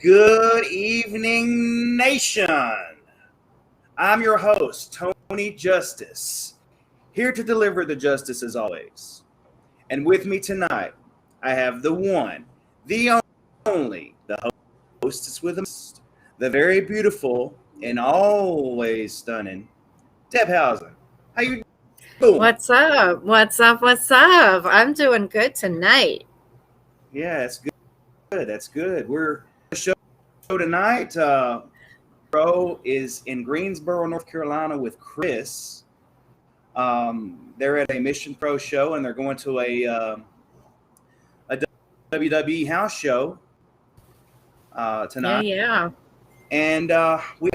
Good evening, nation. I'm your host, Tony Justice, here to deliver the justice as always. And with me tonight, I have the one, the only, the hostess with a most, the very beautiful and always stunning Debhausen. How you doing? What's up? I'm doing good tonight. Yeah, that's good. That's good. We're the show tonight. Bro is in Greensboro, North Carolina with Chris. They're at a Mission Pro show and they're going to a WWE house show tonight. Yeah. And we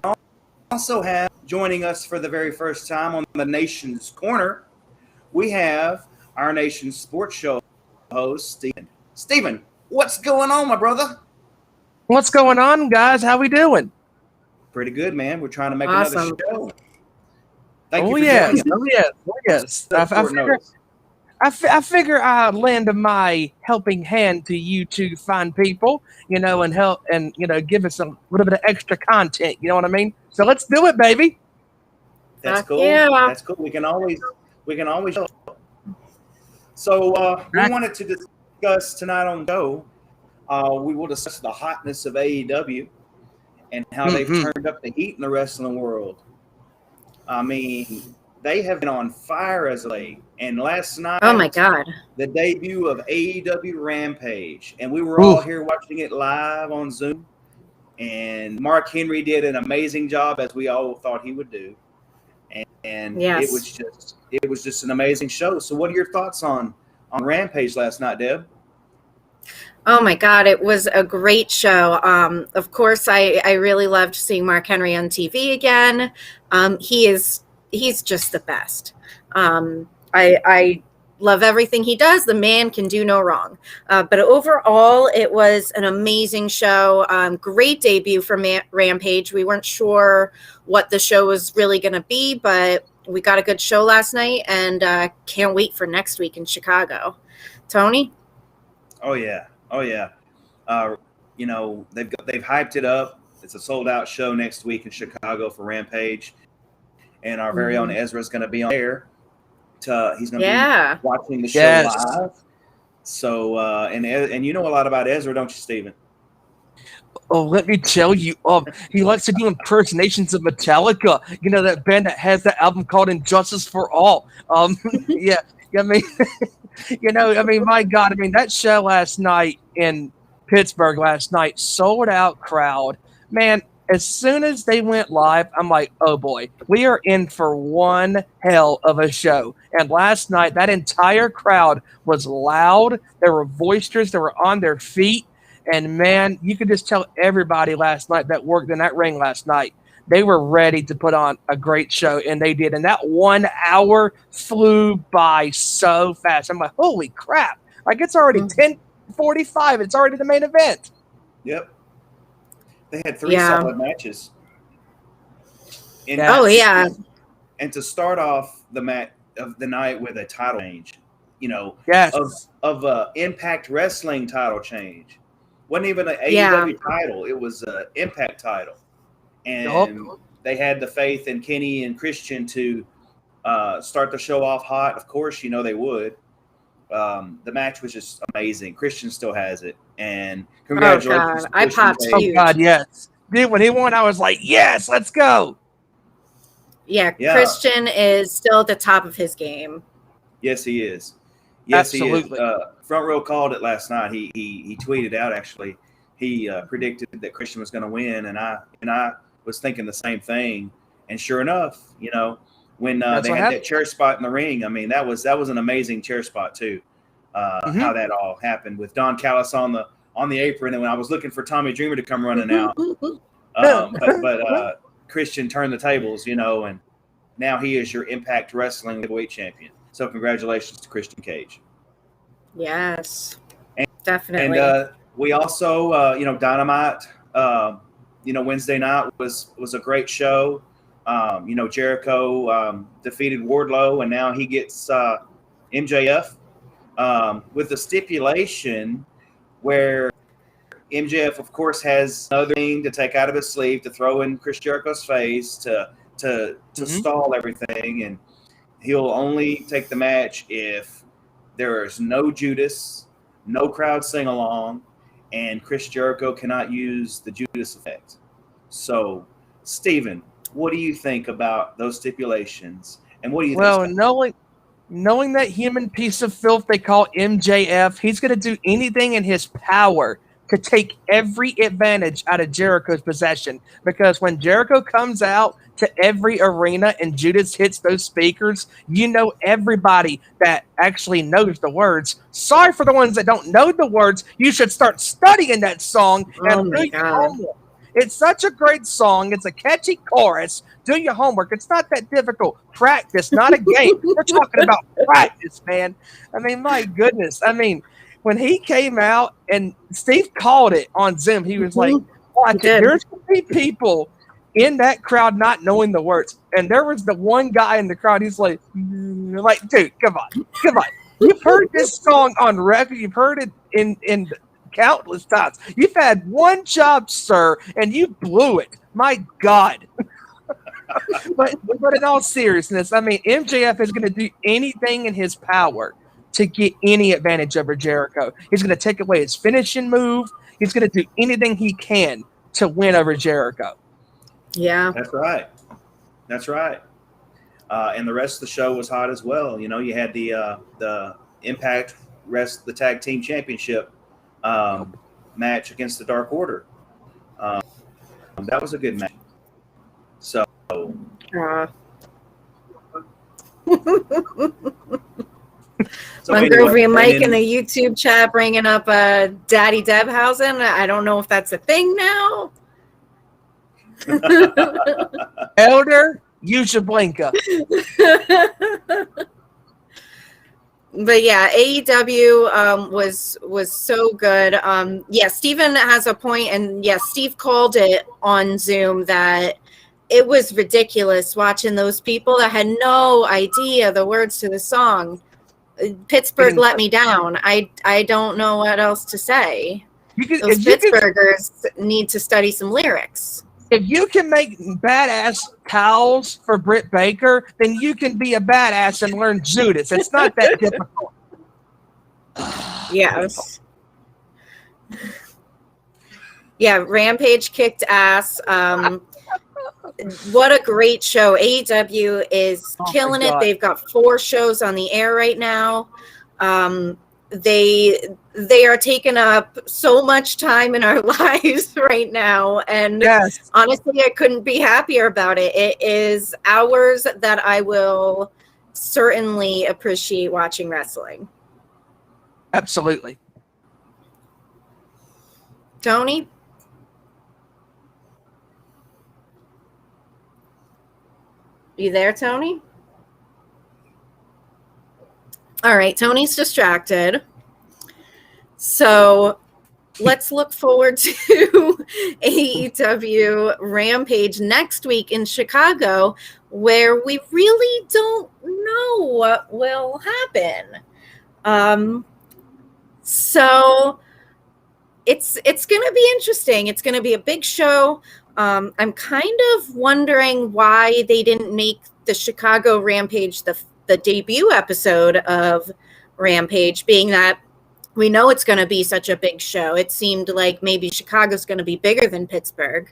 also have joining us for the very first time on the Nation's Corner, we have our Nation's Sports Show host, Stephen. Stephen, what's going on, my brother? What's going on, guys? How we doing? Pretty good, man. We're trying to make Awesome. another show. Thank you for yes. joining us. Yes. I figure I lend my helping hand to you two fine people, and help and give us a little bit of extra content. You know what I mean? So let's do it, baby. That's cool. Yeah. That's cool. We can always help. So we wanted to discuss tonight on the show. We will discuss the hotness of AEW and how they've turned up the heat in the wrestling world. I mean, they have been on fire as of late. And last night, Oh my God. the debut of AEW Rampage, and we were all here watching it live on Zoom. And Mark Henry did an amazing job, as we all thought he would do. And Yes. it was just an amazing show. So, what are your thoughts on Rampage last night, Deb? Oh my God, it was a great show. Of course, I really loved seeing Mark Henry on TV again. He's just the best. I love everything he does. The man can do no wrong. But overall, it was an amazing show. Great debut for Rampage. We weren't sure what the show was really going to be, but we got a good show last night, and can't wait for next week in Chicago. Tony? Oh yeah. They've hyped it up. It's a sold out show next week in Chicago for Rampage, and our very own Ezra is going to be on there. He's going to be watching the show live. So, and you know a lot about Ezra, don't you, Stephen? Oh, let me tell you, he likes to do impersonations of Metallica. You know, that band that has that album called Injustice for All. Yeah, I mean, my God, that show last night in Pittsburgh sold out crowd. Man, as soon as they went live, I'm like, oh boy, we are in for one hell of a show. And last night, that entire crowd was loud. They were boisterous. They were on their feet. And man, you could just tell everybody last night that worked in that ring last night, they were ready to put on a great show, and they did. And that 1 hour flew by so fast. I'm like, holy crap. Like, it's already 10:45. It's already the main event. Yep. They had three solid matches. And and to start off the match of the night with a title change, of a Impact Wrestling title change. Wasn't even an AEW title. It was an Impact title. And they had the faith in Kenny and Christian to start the show off hot. Of course, they would. The match was just amazing. Christian still has it. And congratulations. Oh, God. I popped huge. Oh, God, yes. Dude, when he won, I was like, yes, let's go. Yeah, Christian is still at the top of his game. Yes, he is. Yes, Absolutely. he is. Front Row called it last night. He tweeted out, actually. He predicted that Christian was going to win, and I was thinking the same thing. And sure enough, when they had that chair spot in the ring, that was an amazing chair spot too. How that all happened with Don Callis on the apron, and when I was looking for Tommy Dreamer to come running out, but Christian turned the tables, and now he is your Impact Wrestling heavyweight champion. So congratulations to Christian Cage. Yes, definitely. And we also, Dynamite. Wednesday night was a great show. Jericho defeated Wardlow, and now he gets MJF with the stipulation where MJF, of course, has another thing to take out of his sleeve to throw in Chris Jericho's face to stall everything, and he'll only take the match if there is no Judas, no crowd sing along, and Chris Jericho cannot use the Judas effect. So, Stephen, what do you think about those stipulations? And what do you think? Well, knowing that human piece of filth they call MJF, he's going to do anything in his power to take every advantage out of Jericho's possession. Because when Jericho comes out to every arena and Judas hits those speakers, you know everybody that actually knows the words. Sorry for the ones that don't know the words. You should start studying that song and do your homework. It's such a great song. It's a catchy chorus. Do your homework. It's not that difficult. Practice, not a game. We're talking about practice, man. I mean, my goodness. I mean, when he came out and Steve called it on Zoom, he was like, watch it. There's going to be people in that crowd not knowing the words. And there was the one guy in the crowd, he's like, dude, come on. You've heard this song on record. You've heard it in countless times. You've had one job, sir, and you blew it. My God. but in all seriousness, I mean, MJF is going to do anything in his power to get any advantage over Jericho. He's going to take away his finishing move. He's going to do anything he can to win over Jericho. Yeah. That's right. And the rest of the show was hot as well. You know, you had the Impact the Tag Team Championship match against the Dark Order. That was a good match. So. Montgomery Mike in the YouTube chat bringing up Daddy Debhausen. I don't know if that's a thing now. Elder, use your blinker. But yeah, AEW was so good. Yeah, Steven has a point, and yeah, Steve called it on Zoom that it was ridiculous watching those people that had no idea the words to the song. Pittsburgh let me down. I don't know what else to say. Those Pittsburghers need to study some lyrics. If you can make badass towels for Britt Baker, then you can be a badass and learn Judas. It's not that difficult. Yes. Yeah, Rampage kicked ass. What a great show. AEW is killing it. They've got 4 shows on the air right now. They are taking up so much time in our lives right now. And honestly, I couldn't be happier about it. It is hours that I will certainly appreciate watching wrestling. Absolutely. Tony? You there, Tony? All right, Tony's distracted. So let's look forward to AEW Rampage next week in Chicago, where we really don't know what will happen. So it's going to be interesting. It's going to be a big show. I'm kind of wondering why they didn't make the Chicago Rampage the debut episode of Rampage, being that we know it's going to be such a big show. It seemed like maybe Chicago's going to be bigger than Pittsburgh.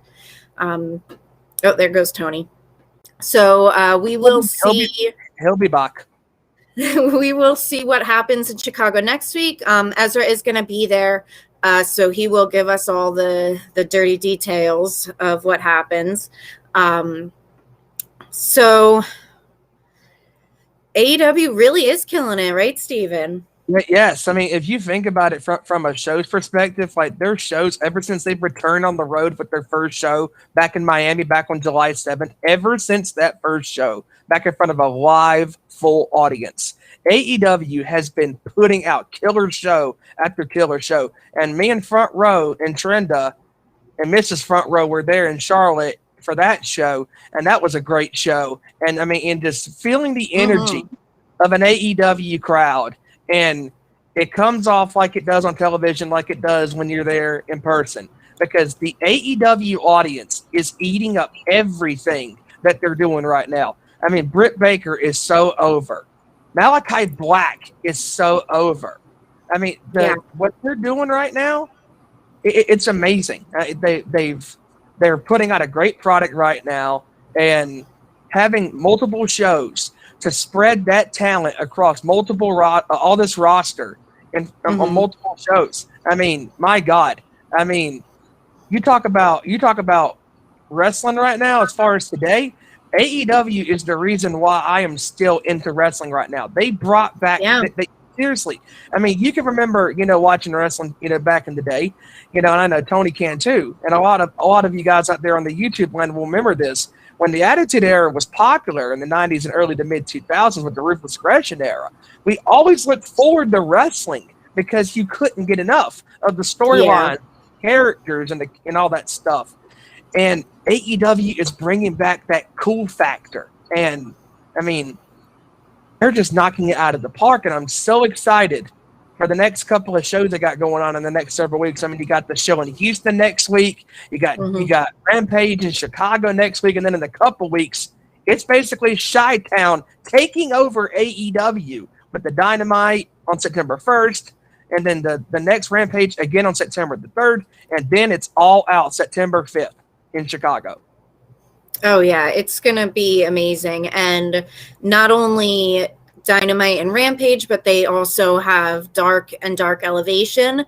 Oh, there goes Tony. So we will see. He'll be back. We will see what happens in Chicago next week. Ezra is going to be there. So he will give us all the dirty details of what happens. So AEW really is killing it, right, Steven? Yes. I mean, if you think about it from a show's perspective, like their shows, ever since they've returned on the road with their first show back in Miami, back on July 7th, ever since that first show, back in front of a live, full audience, AEW has been putting out killer show after killer show. And me and Front Row and Trenda and Mrs. Front Row were there in Charlotte for that show, and that was a great show. And I mean, in just feeling the energy of an AEW crowd, and it comes off like it does on television, like it does when you're there in person, because the AEW audience is eating up everything that they're doing right now. I mean, Britt Baker is so over. Malachi Black is so over. I mean, what they're doing right now, it's amazing. They're putting out a great product right now, and having multiple shows to spread that talent across multiple all this roster and on multiple shows. I mean, my God. I mean, you talk about wrestling right now. As far as today, AEW is the reason why I am still into wrestling right now. They brought back. Seriously, I mean, you can remember, watching wrestling, back in the day, and I know Tony can too, and a lot of you guys out there on the YouTube land will remember this. When the Attitude Era was popular in the 90s and early to mid 2000s with the Ruthless Aggression era, we always looked forward to wrestling because you couldn't get enough of the storyline, characters, and all that stuff. And AEW is bringing back that cool factor, and I mean, they're just knocking it out of the park, and I'm so excited for the next couple of shows they got going on in the next several weeks. I mean, you got the show in Houston next week. You got Rampage in Chicago next week, and then in a couple weeks, it's basically Chi-Town taking over AEW with the Dynamite on September 1st, and then the next Rampage again on September the 3rd, and then it's all out September 5th in Chicago. Oh, yeah, it's going to be amazing. And not only Dynamite and Rampage, but they also have Dark and Dark Elevation,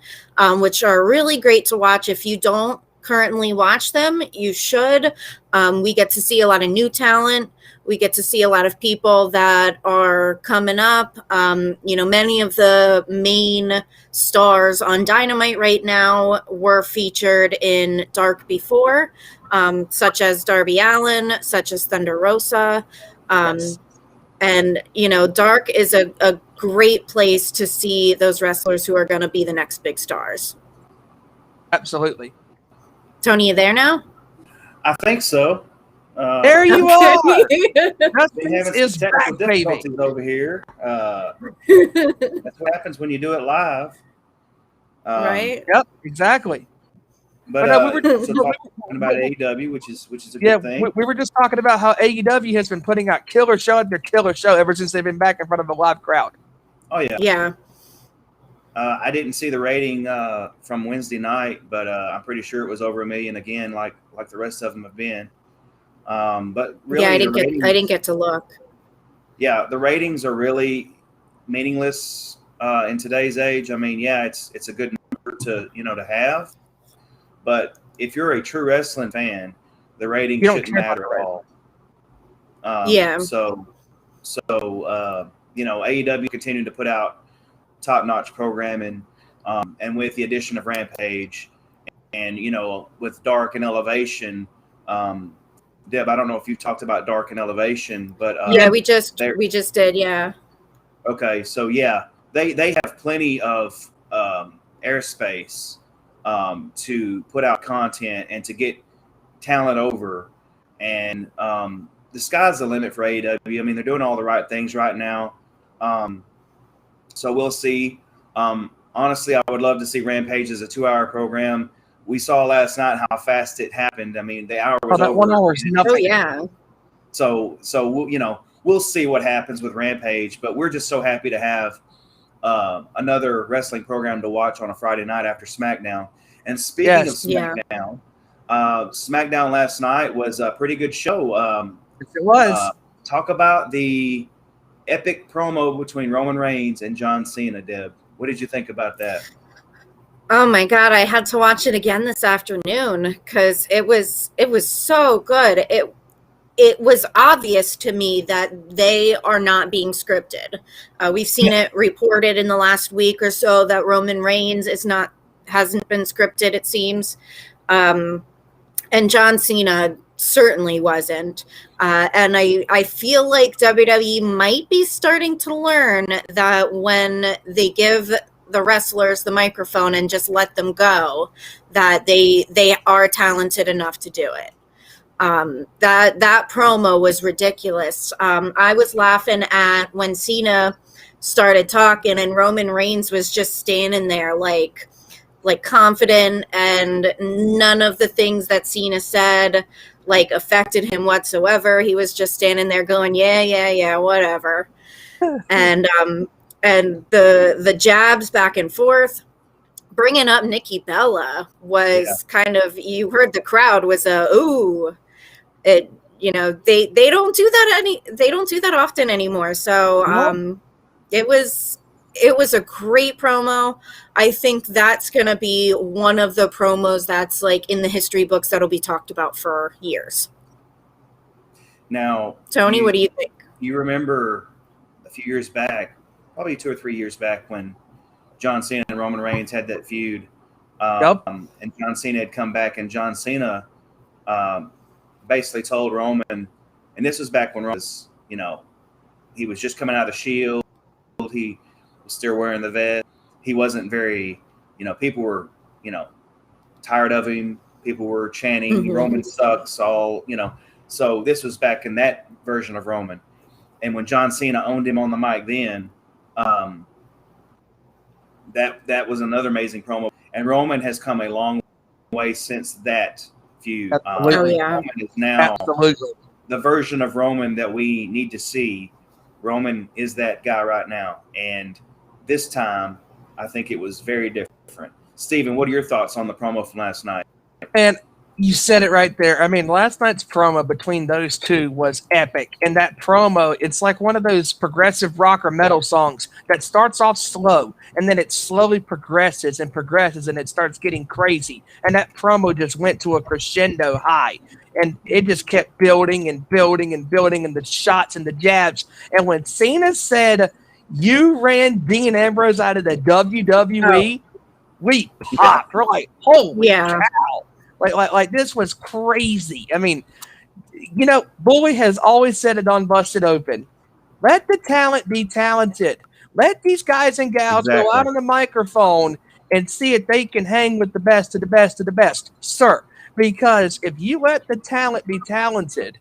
which are really great to watch. If you don't currently watch them, you should. We get to see a lot of new talent. We get to see a lot of people that are coming up. Many of the main stars on Dynamite right now were featured in Dark before, such as Darby Allin, such as Thunder Rosa. Yes. And, Dark is a great place to see those wrestlers who are going to be the next big stars. Absolutely. Tony, you there now? I think so. There you are. We're having some technical difficulties over here. That's what happens when you do it live. Right? Yep, exactly. But we were talking about AEW, which is a good thing. We were just talking about how AEW has been putting out killer show after killer show ever since they've been back in front of a live crowd. Oh yeah, yeah. I didn't see the rating from Wednesday night, but I'm pretty sure it was over 1 million again, like the rest of them have been. But really, I didn't get to look. Yeah, the ratings are really meaningless in today's age. I mean, yeah, it's a good number to have. But if you're a true wrestling fan, the rating shouldn't matter at all. So AEW continued to put out top-notch programming, and with the addition of Rampage, and with Dark and Elevation, Deb, I don't know if you've talked about Dark and Elevation, but we just did, yeah. Okay, so yeah, they have plenty of airspace to put out content and to get talent over, and the sky's the limit for AEW. I mean, they're doing all the right things right now, so we'll see. Honestly, I would love to see Rampage as a 2-hour program. We saw last night how fast it happened. I mean, the hour was over. 1 hour is nothing. Oh yeah. So we'll see what happens with Rampage, but we're just so happy to have another wrestling program to watch on a Friday night after SmackDown. And speaking of SmackDown, SmackDown last night was a pretty good show. It was. Talk about the epic promo between Roman Reigns and John Cena, Deb. What did you think about that? Oh my God, I had to watch it again this afternoon because it was so good. It was obvious to me that they are not being scripted. We've seen it reported in the last week or so that Roman Reigns hasn't been scripted, it seems. And John Cena certainly wasn't. And I feel like WWE might be starting to learn that when they give the wrestlers the microphone and just let them go, that they are talented enough to do it. That promo was ridiculous. I was laughing at when Cena started talking, and Roman Reigns was just standing there like confident, and none of the things that Cena said like affected him whatsoever. He was just standing there going, yeah, whatever. and the jabs back and forth, bringing up Nikki Bella was kind of, you heard the crowd was ooh. It, you know, they don't do that often anymore. So it was a great promo. I think that's going to be one of the promos that's like in the history books that'll be talked about for years. Now, Tony, what do you think? You remember a few years back, probably 2 or 3 years back, when John Cena and Roman Reigns had that feud. And John Cena had come back, and John Cena basically told Roman, and this was back when Roman was, you know, he was just coming out of the Shield. He was still wearing the vest. He wasn't very, you know, people were, you know, tired of him. People were chanting, Roman sucks, all, you know. So this was back in that version of Roman. And when John Cena owned him on the mic then, that was another amazing promo. And Roman has come a long way since that feud. Roman is now the version of Roman that we need to see. Roman is that guy right now. And this time, I think it was very different. Steven, what are your thoughts on the promo from last night? And you said it right there. I mean, last night's promo between those two was epic. And that promo, it's like one of those progressive rock or metal songs that starts off slow, and then it slowly progresses and it starts getting crazy. And that promo just went to a crescendo high. And it just kept building and building and building, and the shots and the jabs. And when Cena said, "You ran Dean Ambrose out of the WWE," we popped. We're like, holy cow. Like this was crazy. I mean, you know, Bully has always said it on Busted Open. Let the talent be talented. Let these guys and gals go out on the microphone and see if they can hang with the best of the best of the best, sir. Because if you let the talent be talented,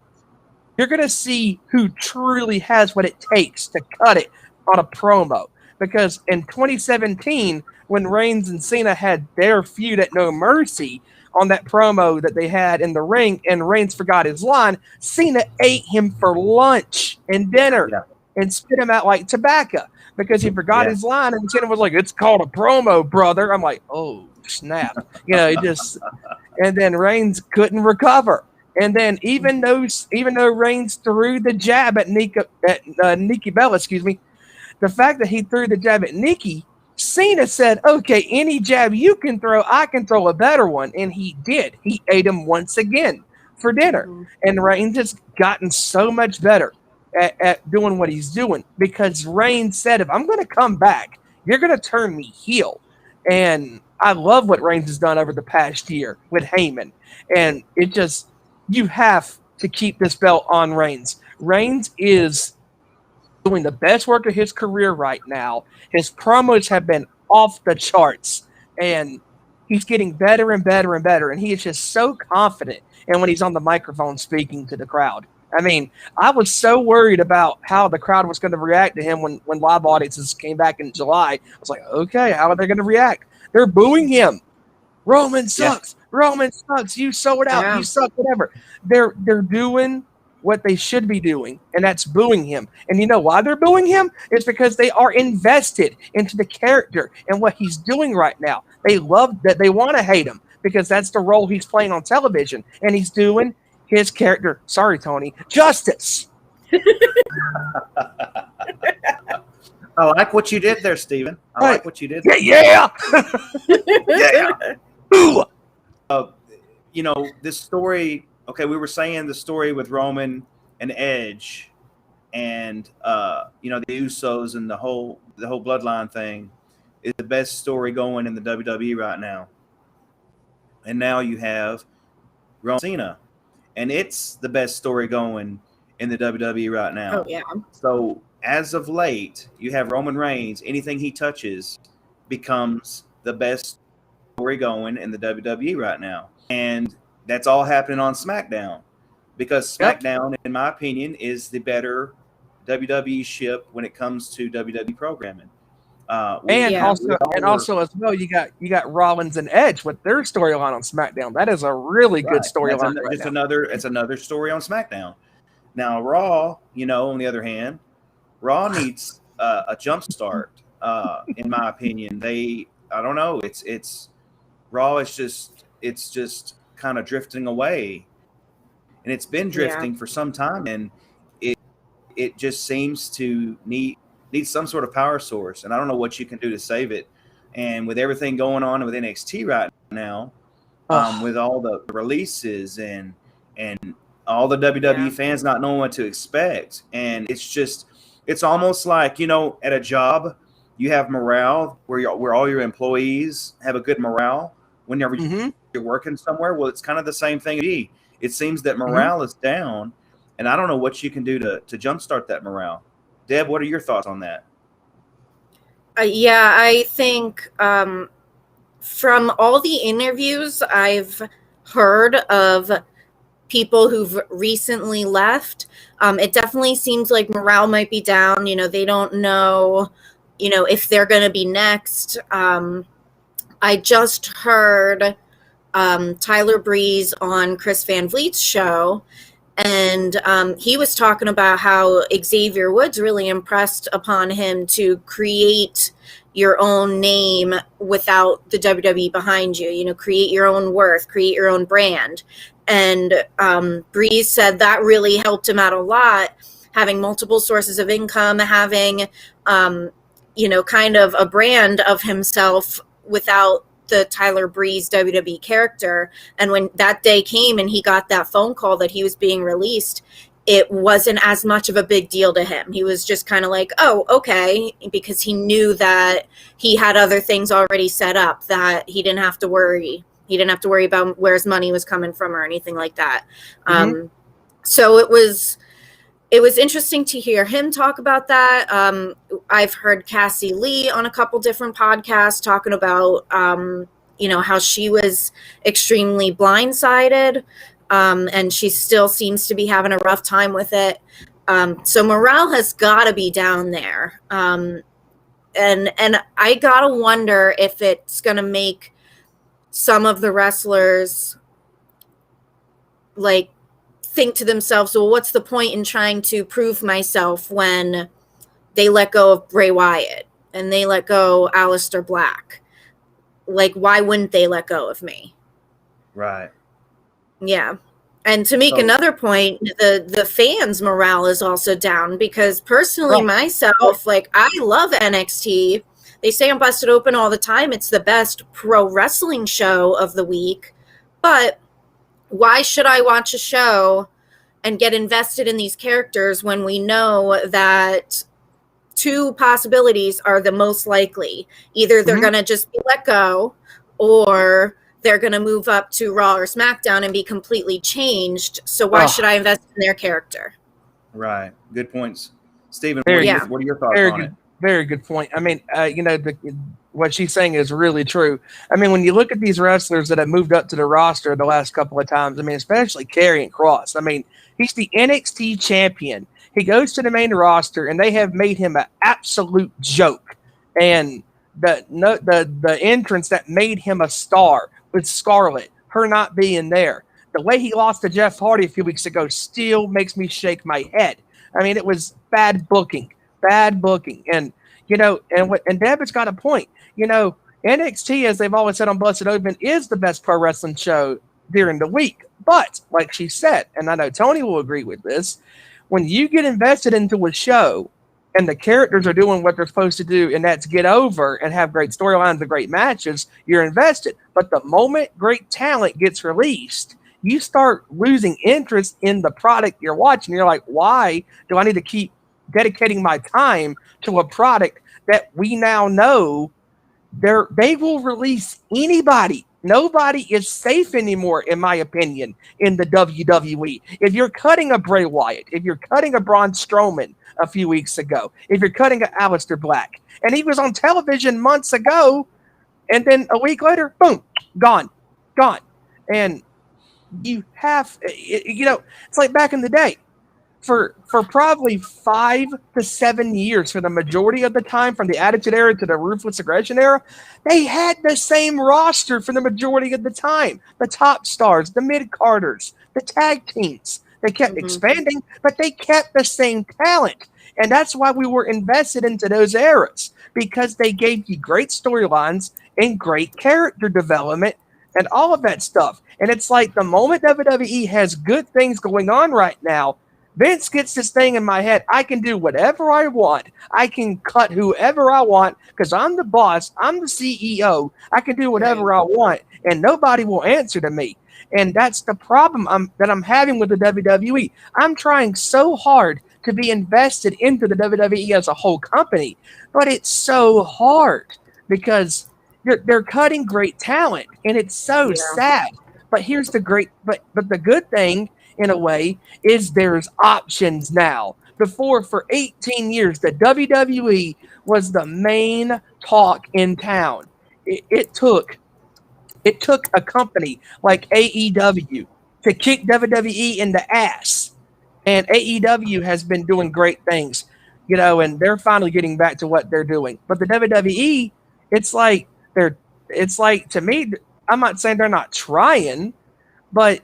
you're going to see who truly has what it takes to cut it on a promo. Because in 2017, when Reigns and Cena had their feud at No Mercy, on that promo that they had in the ring, and Reigns forgot his line, Cena ate him for lunch and dinner and spit him out like tobacco because he forgot his line. And Cena was like, "It's called a promo, brother." I'm like, oh, snap. You know, and then Reigns couldn't recover. And then even though Reigns threw the jab at Nikki Bella, the fact that he threw the jab at Nikki, Cena said, "Okay, any jab you can throw, I can throw a better one." And he did. He ate him once again for dinner. And Reigns has gotten so much better at doing what he's doing, because Reigns said, "If I'm going to come back, you're going to turn me heel." And I love what Reigns has done over the past year with Heyman. And it just, you have to keep this belt on Reigns. Reigns is doing the best work of his career right now. His promos have been off the charts, and he's getting better and better and better. And he is just so confident. And when he's on the microphone speaking to the crowd, I mean, I was so worried about how the crowd was going to react to him when live audiences came back in July. I was like, okay, how are they going to react? They're booing him. Roman sucks. Roman sucks. You sold out. You suck. Whatever. They're doing what they should be doing, and that's booing him. And you know why they're booing him? It's because they are invested into the character and what he's doing right now. They love that. They want to hate him because that's the role he's playing on television, and he's doing his character, sorry, Tony, justice. I like what you did there, Steven. I like what you did there. Yeah. Ooh. You know, this story, okay, we were saying the story with Roman and Edge and, you know, the Usos and the whole bloodline thing is the best story going in the WWE right now. And now you have Roman Cena, and it's the best story going in the WWE right now. Oh, yeah. So as of late, you have Roman Reigns. Anything he touches becomes the best story going in the WWE right now. And that's all happening on SmackDown, because SmackDown, in my opinion, is the better WWE ship when it comes to WWE programming. Also as well, you got Rollins and Edge with their storyline on SmackDown. That is a really good storyline. It's another story on SmackDown. Now Raw, on the other hand, Raw needs a jump start. In my opinion, I don't know. It's Raw is just kind of drifting away, and it's been drifting for some time, and it just seems to need some sort of power source, and I don't know what you can do to save it. And with everything going on with NXT right now, with all the releases and all the WWE fans not knowing what to expect, and it's almost like, at a job you have morale where all your employees have a good morale whenever you're working somewhere. Well, it's kind of the same thing. It seems that morale is down, and I don't know what you can do to jumpstart that morale. Deb, what are your thoughts on that? I think from all the interviews I've heard of people who've recently left, it definitely seems like morale might be down. They don't know, if they're going to be next. I just heard Tyler Breeze on Chris Van Vliet's show, and he was talking about how Xavier Woods really impressed upon him to create your own name without the WWE behind you, create your own worth, create your own brand. And Breeze said that really helped him out a lot, having multiple sources of income, having, kind of a brand of himself without the Tyler Breeze WWE character. And when that day came and he got that phone call that he was being released, it wasn't as much of a big deal to him. He was just kind of like, oh, okay, because he knew that he had other things already set up, that he didn't have to worry. He didn't have to worry about where his money was coming from or anything like that. So it was interesting to hear him talk about that. I've heard Cassie Lee on a couple different podcasts talking about, how she was extremely blindsided, and she still seems to be having a rough time with it. So morale has got to be down there. And I got to wonder if it's going to make some of the wrestlers think to themselves, well, what's the point in trying to prove myself when they let go of Bray Wyatt and they let go Aleister Black? Why wouldn't they let go of me? Right. Yeah. And to make another point, the fans' morale is also down, because personally myself, I love NXT. They say I'm busted open all the time. It's the best pro wrestling show of the week. But why should I watch a show and get invested in these characters when we know that two possibilities are the most likely? Either they're going to just be let go, or they're going to move up to Raw or SmackDown and be completely changed. So why should I invest in their character? Right. Good points. Stephen, what are your thoughts on it? Very good point. I mean, what she's saying is really true. I mean, when you look at these wrestlers that have moved up to the roster the last couple of times, I mean, especially Karrion Kross. I mean, he's the NXT champion. He goes to the main roster, and they have made him an absolute joke. And the entrance that made him a star with Scarlett, her not being there, the way he lost to Jeff Hardy a few weeks ago still makes me shake my head. I mean, it was bad booking. And and Deborah's got a point. NXT, as they've always said on Busted Open, is the best pro wrestling show during the week. But like she said, and I know Tony will agree with this, when you get invested into a show and the characters are doing what they're supposed to do, and that's get over and have great storylines and great matches, you're invested. But the moment great talent gets released, you start losing interest in the product you're watching. You're like, why do I need to keep dedicating my time to a product that we now know they will release anybody? Nobody is safe anymore, in my opinion, in the WWE. If you're cutting a Bray Wyatt, if you're cutting a Braun Strowman a few weeks ago, if you're cutting a Aleister Black, and he was on television months ago, and then a week later, boom, gone. And you have, it's like back in the day. for probably 5 to 7 years, for the majority of the time, from the Attitude Era to the Ruthless Aggression Era, they had the same roster for the majority of the time. The top stars, the mid-carders, the tag teams. They kept expanding, but they kept the same talent. And that's why we were invested into those eras, because they gave you great storylines and great character development and all of that stuff. And it's like the moment WWE has good things going on right now, Vince gets this thing in my head. I can do whatever I want. I can cut whoever I want because I'm the boss. I'm the CEO. I can do whatever I want, and nobody will answer to me. And that's the problem that I'm having with the WWE. I'm trying so hard to be invested into the WWE as a whole company, but it's so hard because they're cutting great talent, and it's so sad. But here's the the good thing, in a way, is there's options now. Before, for 18 years, the WWE was the main talk in town. It took a company like AEW to kick WWE in the ass. And AEW has been doing great things, and they're finally getting back to what they're doing. But the WWE, it's like to me, I'm not saying they're not trying, but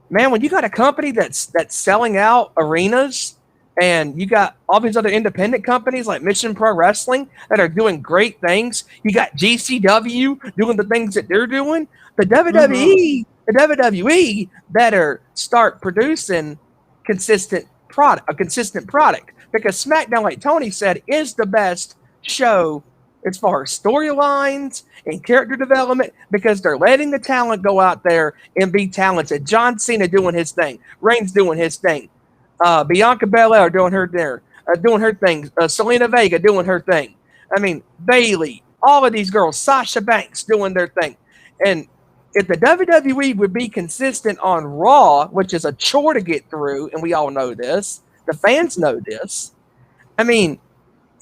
man, when you got a company that's selling out arenas, and you got all these other independent companies like Mission Pro Wrestling that are doing great things, you got GCW doing the things that they're doing. The WWE better start producing a consistent product, because SmackDown, like Tony said, is the best show as far as storylines and character development, because they're letting the talent go out there and be talented. John Cena doing his thing, Reigns doing his thing, Bianca Belair doing her thing, Selena Vega doing her thing. I mean, Bayley, all of these girls, Sasha Banks doing their thing. And if the WWE would be consistent on Raw, which is a chore to get through, and we all know this, the fans know this. I mean,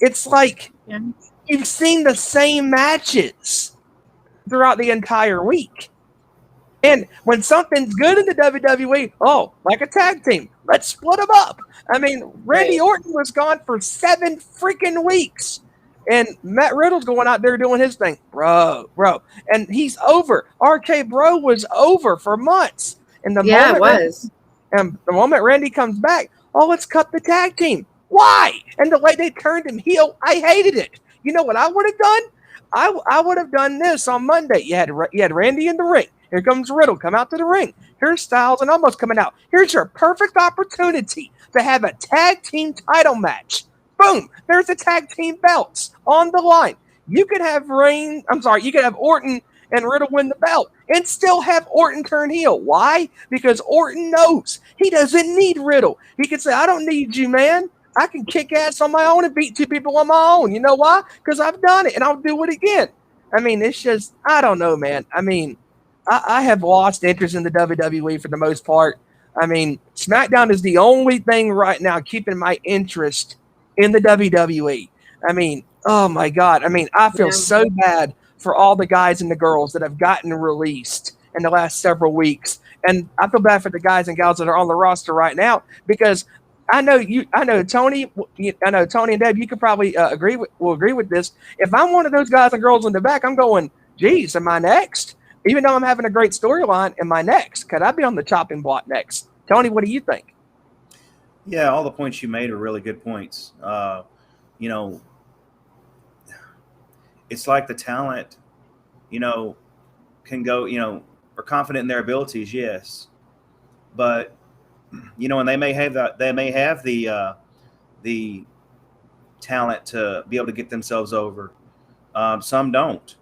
it's like you've seen the same matches throughout the entire week. And when something's good in the WWE, like a tag team, let's split them up. I mean, Randy Orton was gone for 7 freaking weeks. And Matt Riddle's going out there doing his thing. Bro. And he's over. RK Bro was over for months. And the moment Randy comes back, let's cut the tag team. Why? And the way they turned him heel, I hated it. You know what I would have done? I would have done this on Monday. You had Randy in the ring. Here comes Riddle. Come out to the ring. Here's Styles and Almost coming out. Here's your perfect opportunity to have a tag team title match. Boom. There's the tag team belts on the line. You could have Orton and Riddle win the belt and still have Orton turn heel. Why? Because Orton knows he doesn't need Riddle. He can say, I don't need you, man. I can kick ass on my own and beat 2 people on my own. You know why? Because I've done it, and I'll do it again. I mean, it's just, I don't know, man. I mean, I have lost interest in the WWE for the most part. I mean, SmackDown is the only thing right now keeping my interest in the WWE. I mean, oh my God. I mean, I feel so bad for all the guys and the girls that have gotten released in the last several weeks. And I feel bad for the guys and gals that are on the roster right now, because I know Tony and Deb, you could probably agree with this. If I'm one of those guys and girls in the back, I'm going, geez, am I next? Even though I'm having a great storyline, am I next? Could I be on the chopping block next? Tony, what do you think? Yeah, all the points you made are really good points. It's like the talent, can go, are confident in their abilities, yes, but and they may have the talent to be able to get themselves over. Some don't.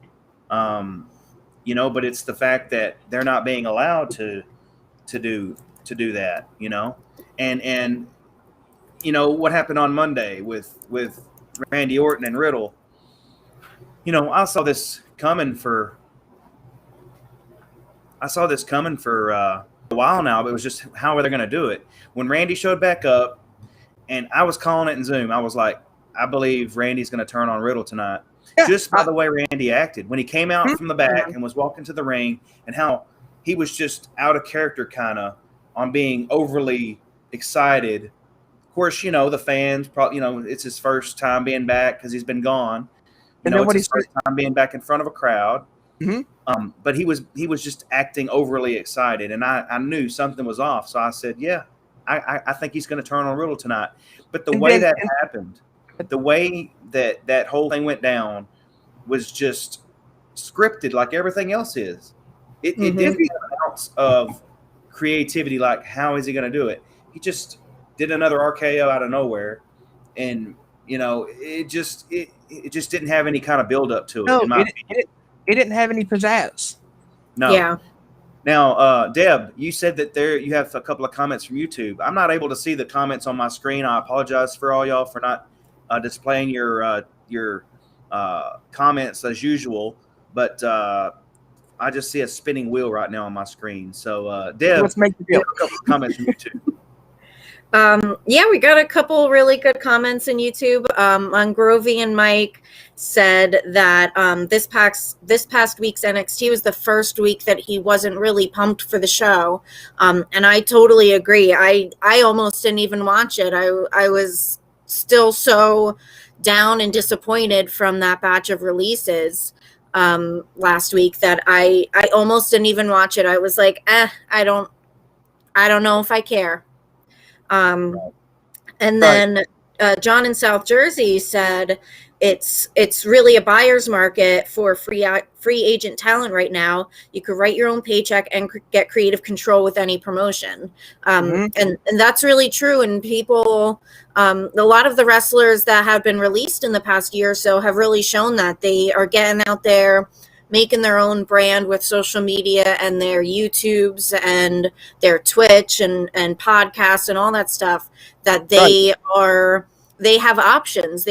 But it's the fact that they're not being allowed to do that, and what happened on Monday with Randy Orton and Riddle. I saw this coming for a while now, but it was just, how are they going to do it? When Randy showed back up, and I was calling it in Zoom, I was like, I believe Randy's going to turn on Riddle tonight. Yeah, just by the way Randy acted when he came out from the back and was walking to the ring, and how he was just out of character kind of on being overly excited course, the fans probably, it's his first time being back because he's been gone. It's his first time being back in front of a crowd. Mm-hmm. But he was just acting overly excited, and I knew something was off. So I said, yeah, I think he's going to turn on Riddle tonight. But the way that happened, the way that whole thing went down was just scripted like everything else is. It didn't have an ounce of creativity. Like, how is he going to do it? He just did another RKO out of nowhere, and it just didn't have any kind of build up to it. No, in my opinion. It didn't have any pizzazz. No. Yeah. Now, Deb, you said that you have a couple of comments from YouTube. I'm not able to see the comments on my screen. I apologize for all y'all for not displaying your comments as usual, but I just see a spinning wheel right now on my screen. So, Deb, let's make the deal. A couple of comments from YouTube. Yeah, we got a couple really good comments in YouTube. Grovey and Mike said that this past week's NXT was the first week that he wasn't really pumped for the show, and I totally agree. I almost didn't even watch it. I was still so down and disappointed from that batch of releases last week that I almost didn't even watch it. I was like, I don't know if I care. And then John in South Jersey said it's really a buyer's market for free agent talent right now. You could write your own paycheck and get creative control with any promotion. And that's really true. And people, a lot of the wrestlers that have been released in the past year or so have really shown that they are getting out there, making their own brand with social media and their YouTubes and their Twitch and podcasts and all that stuff, that they have options.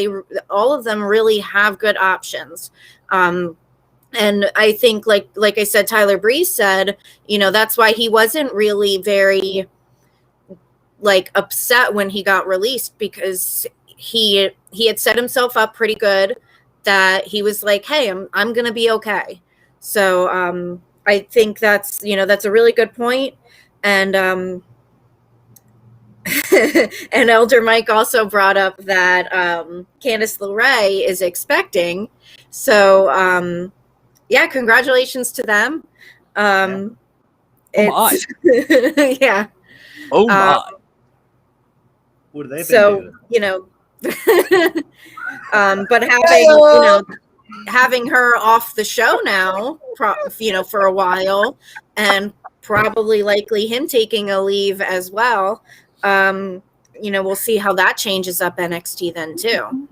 All of them really have good options. And I think like I said, Tyler Breeze said, that's why he wasn't really very upset when he got released, because he had set himself up pretty good, that he was like, hey, I'm going to be okay. So I think that's a really good point. And and Elder Mike also brought up that Candice LeRae is expecting. So yeah, congratulations to them. Oh my. Yeah. Oh my. What have they been so doing? But having her off the show now, for a while, and likely him taking a leave as well. We'll see how that changes up NXT then too.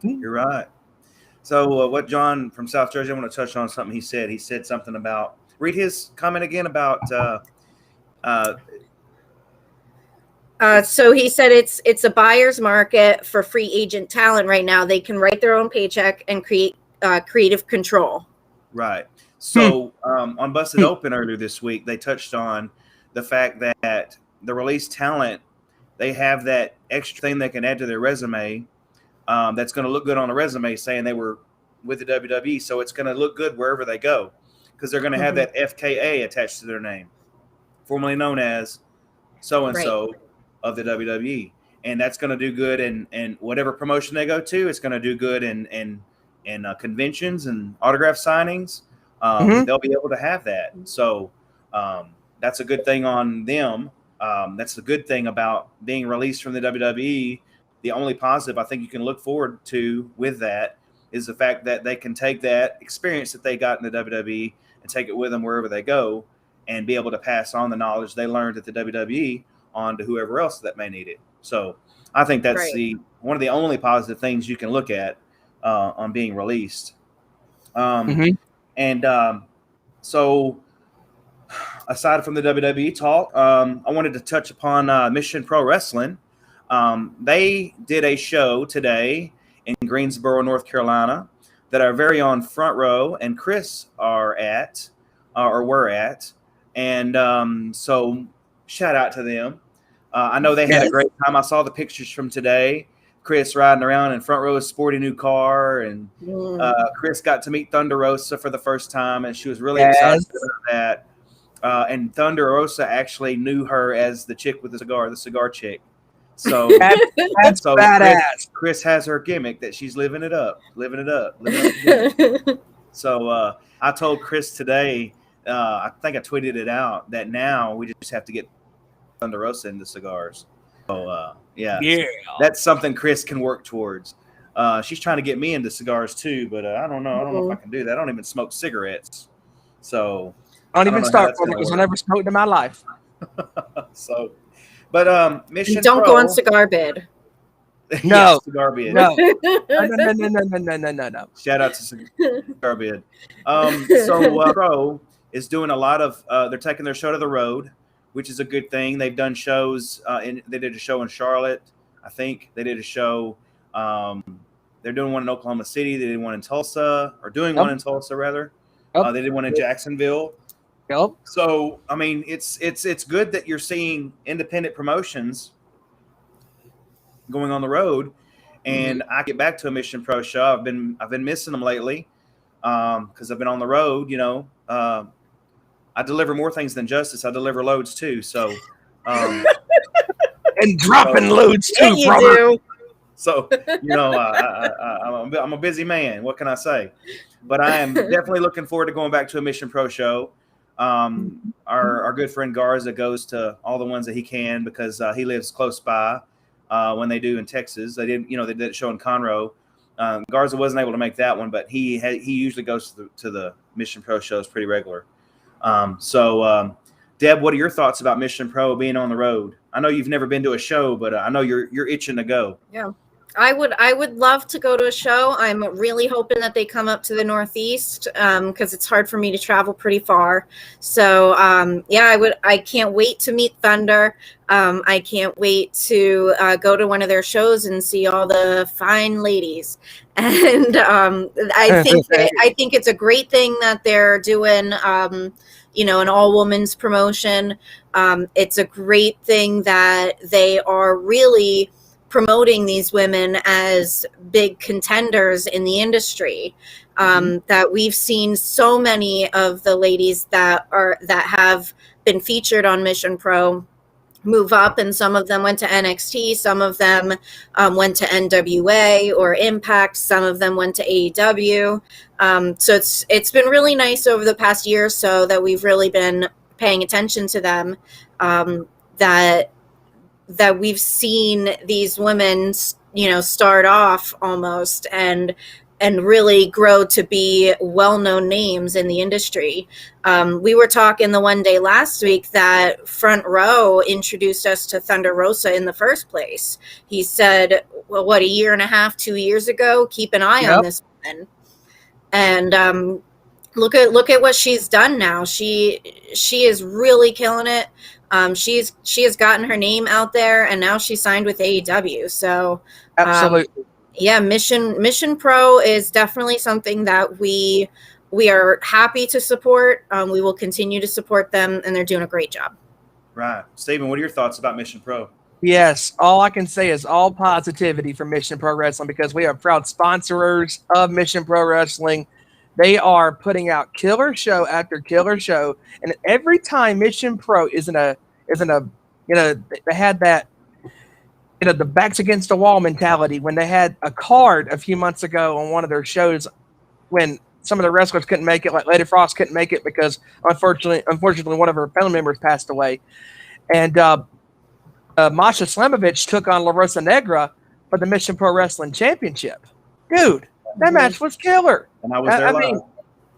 You're right. So what John from South Jersey, I want to touch on something he said. He said something about, read his comment again about so he said it's a buyer's market for free agent talent right now. They can write their own paycheck and create creative control. Right. So on Busted Open earlier this week, they touched on the fact that the released talent, they have that extra thing they can add to their resume that's going to look good on a resume saying they were with the WWE. So it's going to look good wherever they go, because they're going to have that FKA attached to their name, formerly known as so-and-so of the WWE. And that's going to do good in whatever promotion they go to. It's going to do good in conventions and autograph signings. They'll be able to have that. So that's a good thing on them. That's the good thing about being released from the WWE. The only positive I think you can look forward to with that is the fact that they can take that experience that they got in the WWE and take it with them wherever they go, and be able to pass on the knowledge they learned at the WWE on to whoever else that may need it. So I think that's one of the only positive things you can look at on being released. So aside from the WWE talk, I wanted to touch upon Mission Pro Wrestling. They did a show today in Greensboro, North Carolina, that our very own Front Row and Chris are at, or were at. And so shout out to them. I know they had a great time. I saw the pictures from today. Chris riding around in Front Row's sporty new car, and Chris got to meet Thunder Rosa for the first time, and she was really excited about that. And Thunder Rosa actually knew her as the chick with the cigar chick. So that's badass. Chris has her gimmick that she's living it up. So I told Chris today, I think I tweeted it out, that now we just have to get Thunder Rosa into cigars. So yeah, that's something Chris can work towards. She's trying to get me into cigars too, but I don't know. I don't know if I can do that. I don't even smoke cigarettes. So I don't even start from it because I never smoked in my life. So, but Mission don't Pro, go on Cigar Bid. No, yes, Cigar Bid. No. No. Shout out to Cigar Bid. So Pro is doing a lot of. They're taking their show to the road, which is a good thing. They've done shows. They did a show in Charlotte. I think they did a show. They're doing one in Oklahoma City. They did one in Tulsa, or doing one in Tulsa rather. They did one in Jacksonville. Yep. So I mean, it's good that you're seeing independent promotions going on the road, and I get back to a Mission Pro show. I've been missing them lately because I've been on the road. You know, I deliver more things than Justice. I deliver loads too. So and dropping loads too, you brother. do. So you know, I'm a busy man. What can I say? But I am definitely looking forward to going back to a Mission Pro show. Our good friend Garza goes to all the ones that he can because he lives close by. When they do in Texas, they did a show in Conroe. Garza wasn't able to make that one, but he usually goes to the Mission Pro shows pretty regular. So Deb, what are your thoughts about Mission Pro being on the road? I know you've never been to a show, but I know you're itching to go. Yeah. I would love to go to a show. I'm really hoping that they come up to the Northeast because it's hard for me to travel pretty far. So I can't wait to meet Thunder. I can't wait to go to one of their shows and see all the fine ladies. And I think it's a great thing that they're doing. An all-women's promotion. It's a great thing that they are really promoting these women as big contenders in the industry. That we've seen so many of the ladies that have been featured on Mission Pro move up, and some of them went to NXT, some of them went to NWA or Impact, some of them went to AEW. So it's been really nice over the past year or so that we've really been paying attention to them, that we've seen these women, start off almost and really grow to be well-known names in the industry. We were talking the one day last week that Front Row introduced us to Thunder Rosa in the first place. He said, well, a year and a half, 2 years ago, keep an eye on this woman. And look at what she's done now. She is really killing it. She has gotten her name out there, and now she's signed with AEW. So absolutely. Mission Pro is definitely something that we are happy to support. We will continue to support them, and they're doing a great job. Right. Stephen, what are your thoughts about Mission Pro? Yes, all I can say is all positivity for Mission Pro Wrestling because we are proud sponsors of Mission Pro Wrestling. They are putting out killer show after killer show, and every time Mission Pro they had that, the backs against the wall mentality when they had a card a few months ago on one of their shows when some of the wrestlers couldn't make it, like Lady Frost couldn't make it because unfortunately one of her family members passed away, and Masha Slamovich took on La Rosa Negra for the Mission Pro Wrestling Championship. Dude, that match was killer. And I was there live.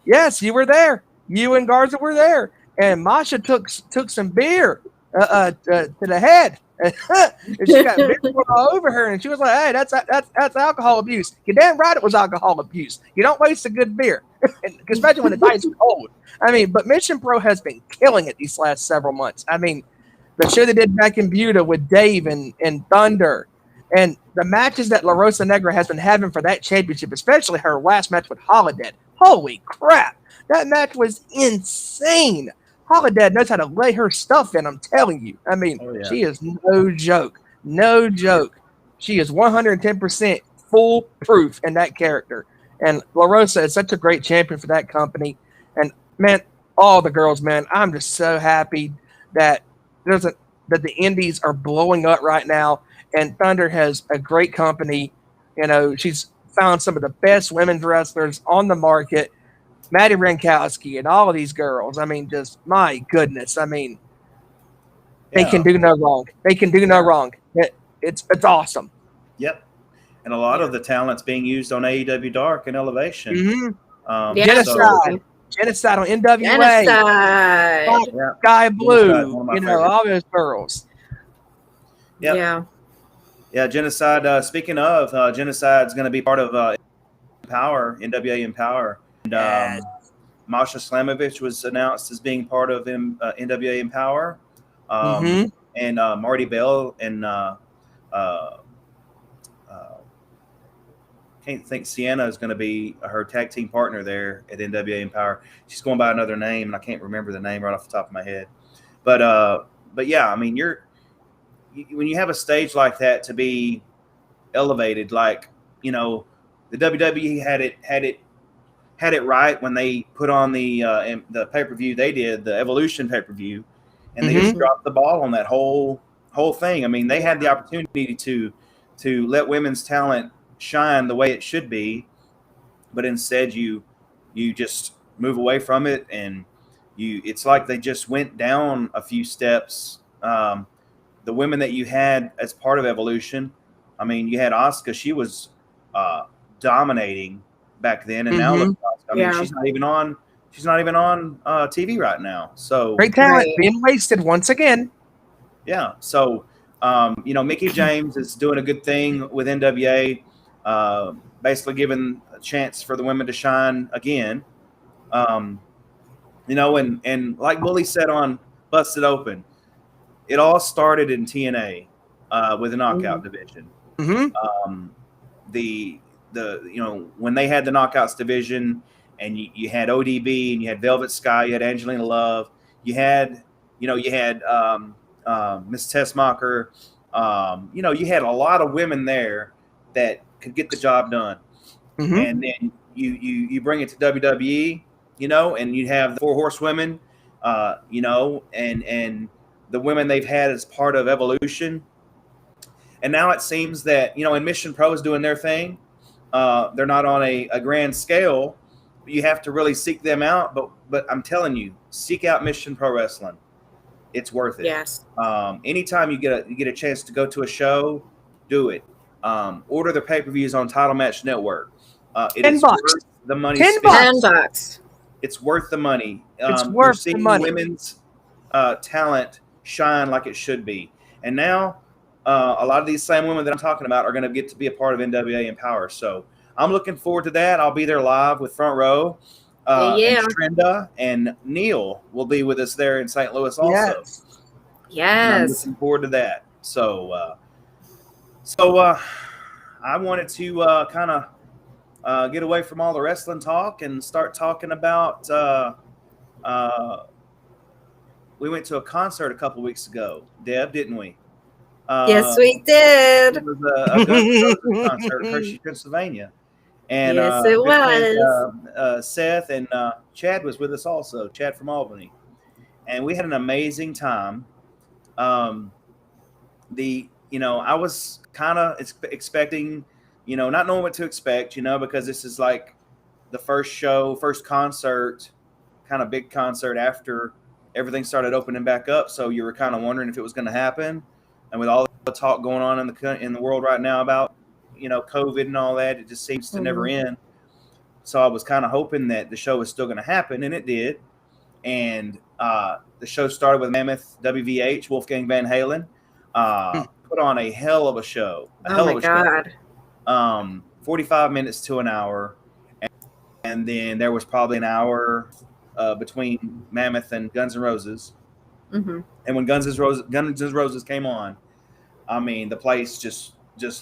Yes, you were there. You and Garza were there. And Masha took some beer to the head. And she got beer all over her. And she was like, hey, that's alcohol abuse. You're damn right it was alcohol abuse. You don't waste a good beer. Especially when the night's cold. But Mission Pro has been killing it these last several months. The show they did back in Buda with Dave and Thunder, and the matches that La Rosa Negra has been having for that championship, especially her last match with Holodead. Holy crap. That match was insane. Holodead knows how to lay her stuff in, I'm telling you. She is no joke. No joke. She is 110% foolproof in that character. And La Rosa is such a great champion for that company. And, man, all the girls, man, I'm just so happy that the indies are blowing up right now. and Thunder has a great company. You know, she's found some of the best women's wrestlers on the market. Maddie Rankowski and all of these girls. I mean, just my goodness. I mean, they can do no wrong. They can do no wrong. It's awesome. Yep. And a lot of the talent's being used on AEW Dark and Elevation. Mm-hmm. Genocide on NWA. Genocide. Sky Blue. You know, all those girls. Yep. Yeah. Genocide. Speaking of, Genocide's going to be part of Empower, NWA Empower. And Masha Slamovich was announced as being part of NWA Empower. And Marty Bell and can't think Sienna is going to be her tag team partner there at NWA Empower. She's going by another name, and I can't remember the name right off the top of my head. But yeah, I mean, when you have a stage like that to be elevated, like, you know, the WWE had it right when they put on the pay-per-view they did, the Evolution pay-per-view, and they just dropped the ball on that whole thing. I mean, they had the opportunity to let women's talent shine the way it should be, but instead you just move away from it, and it's like they just went down a few steps. The women that you had as part of Evolution, I mean, you had Asuka. She was dominating back then, and now look, I mean, she's not even on TV right now. So great talent being wasted once again. Yeah. So you know, Mickie James is doing a good thing with NWA, basically giving a chance for the women to shine again. You know, and like Bully said on Busted Open, it all started in TNA with the Knockout division. The you know, when they had the Knockouts division, and you had ODB, and you had Velvet Sky, you had Angelina Love, you had Miss Tessmacher, you know, you had a lot of women there that could get the job done. And then you bring it to WWE, you know, and you have the Four Horsewomen, you know, and the women they've had as part of Evolution. And now it seems that, you know, and Mission Pro is doing their thing. They're not on a grand scale, but you have to really seek them out. But I'm telling you, seek out Mission Pro Wrestling. It's worth it. Yes. Anytime you get a chance to go to a show, do it. Order the pay-per-views on Title Match Network. It is worth the money. $10. It's worth the money. It's worth the money. Women's talent shine like it should be. And now a lot of these same women that I'm talking about are going to get to be a part of NWA Empower. So I'm looking forward to that. I'll be there live with Front Row. And Trenda and Neil will be with us there in St. Louis also. Yes. I'm looking forward to that. So I wanted to kind of get away from all the wrestling talk and start talking about we went to a concert a couple weeks ago, Deb, didn't we? Yes, we did. It was a Guns N' Roses concert in Hershey, Pennsylvania. And yes, it was. Seth and Chad was with us also, Chad from Albany. And we had an amazing time. I was kind of expecting, you know, not knowing what to expect, you know, because this is like the first concert, kind of big concert after everything started opening back up. So you were kind of wondering if it was going to happen. And with all the talk going on in the world right now about, you know, COVID and all that, it just seems to never end. So I was kind of hoping that the show was still going to happen, and it did. And the show started with Mammoth WVH, Wolfgang Van Halen, put on a hell of a show. Oh my God. 45 minutes to an hour. And then there was probably an hour between Mammoth and Guns N' Roses. And when Guns N' Roses came on, I mean, the place just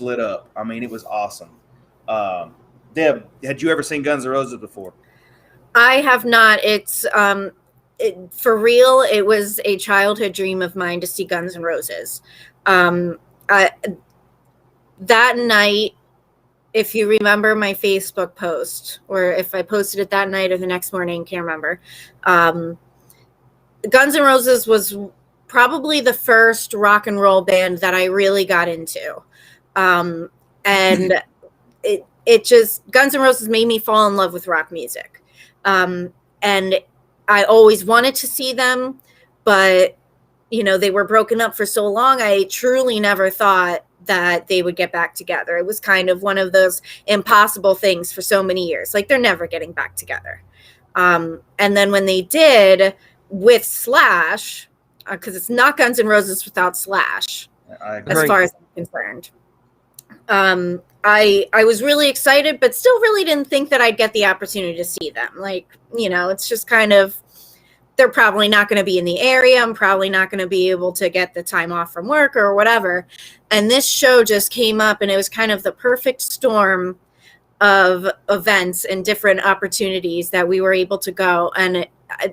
lit up. I mean, it was awesome. Deb, had you ever seen Guns N' Roses before? I have not. It's for real. It was a childhood dream of mine to see Guns N' Roses. That night, if you remember my Facebook post, or if I posted it that night or the next morning, can't remember. Guns N' Roses was probably the first rock and roll band that I really got into. And it just, Guns N' Roses made me fall in love with rock music. And I always wanted to see them, but, you know, they were broken up for so long. I truly never thought that they would get back together. It was kind of one of those impossible things for so many years. Like, they're never getting back together. And then when they did with Slash, because it's not Guns N' Roses without Slash, as far as I'm concerned. I was really excited, but still really didn't think that I'd get the opportunity to see them. Like, you know, it's just kind of, they're probably not going to be in the area. I'm probably not going to be able to get the time off from work or whatever. And this show just came up, and it was kind of the perfect storm of events and different opportunities that we were able to go. And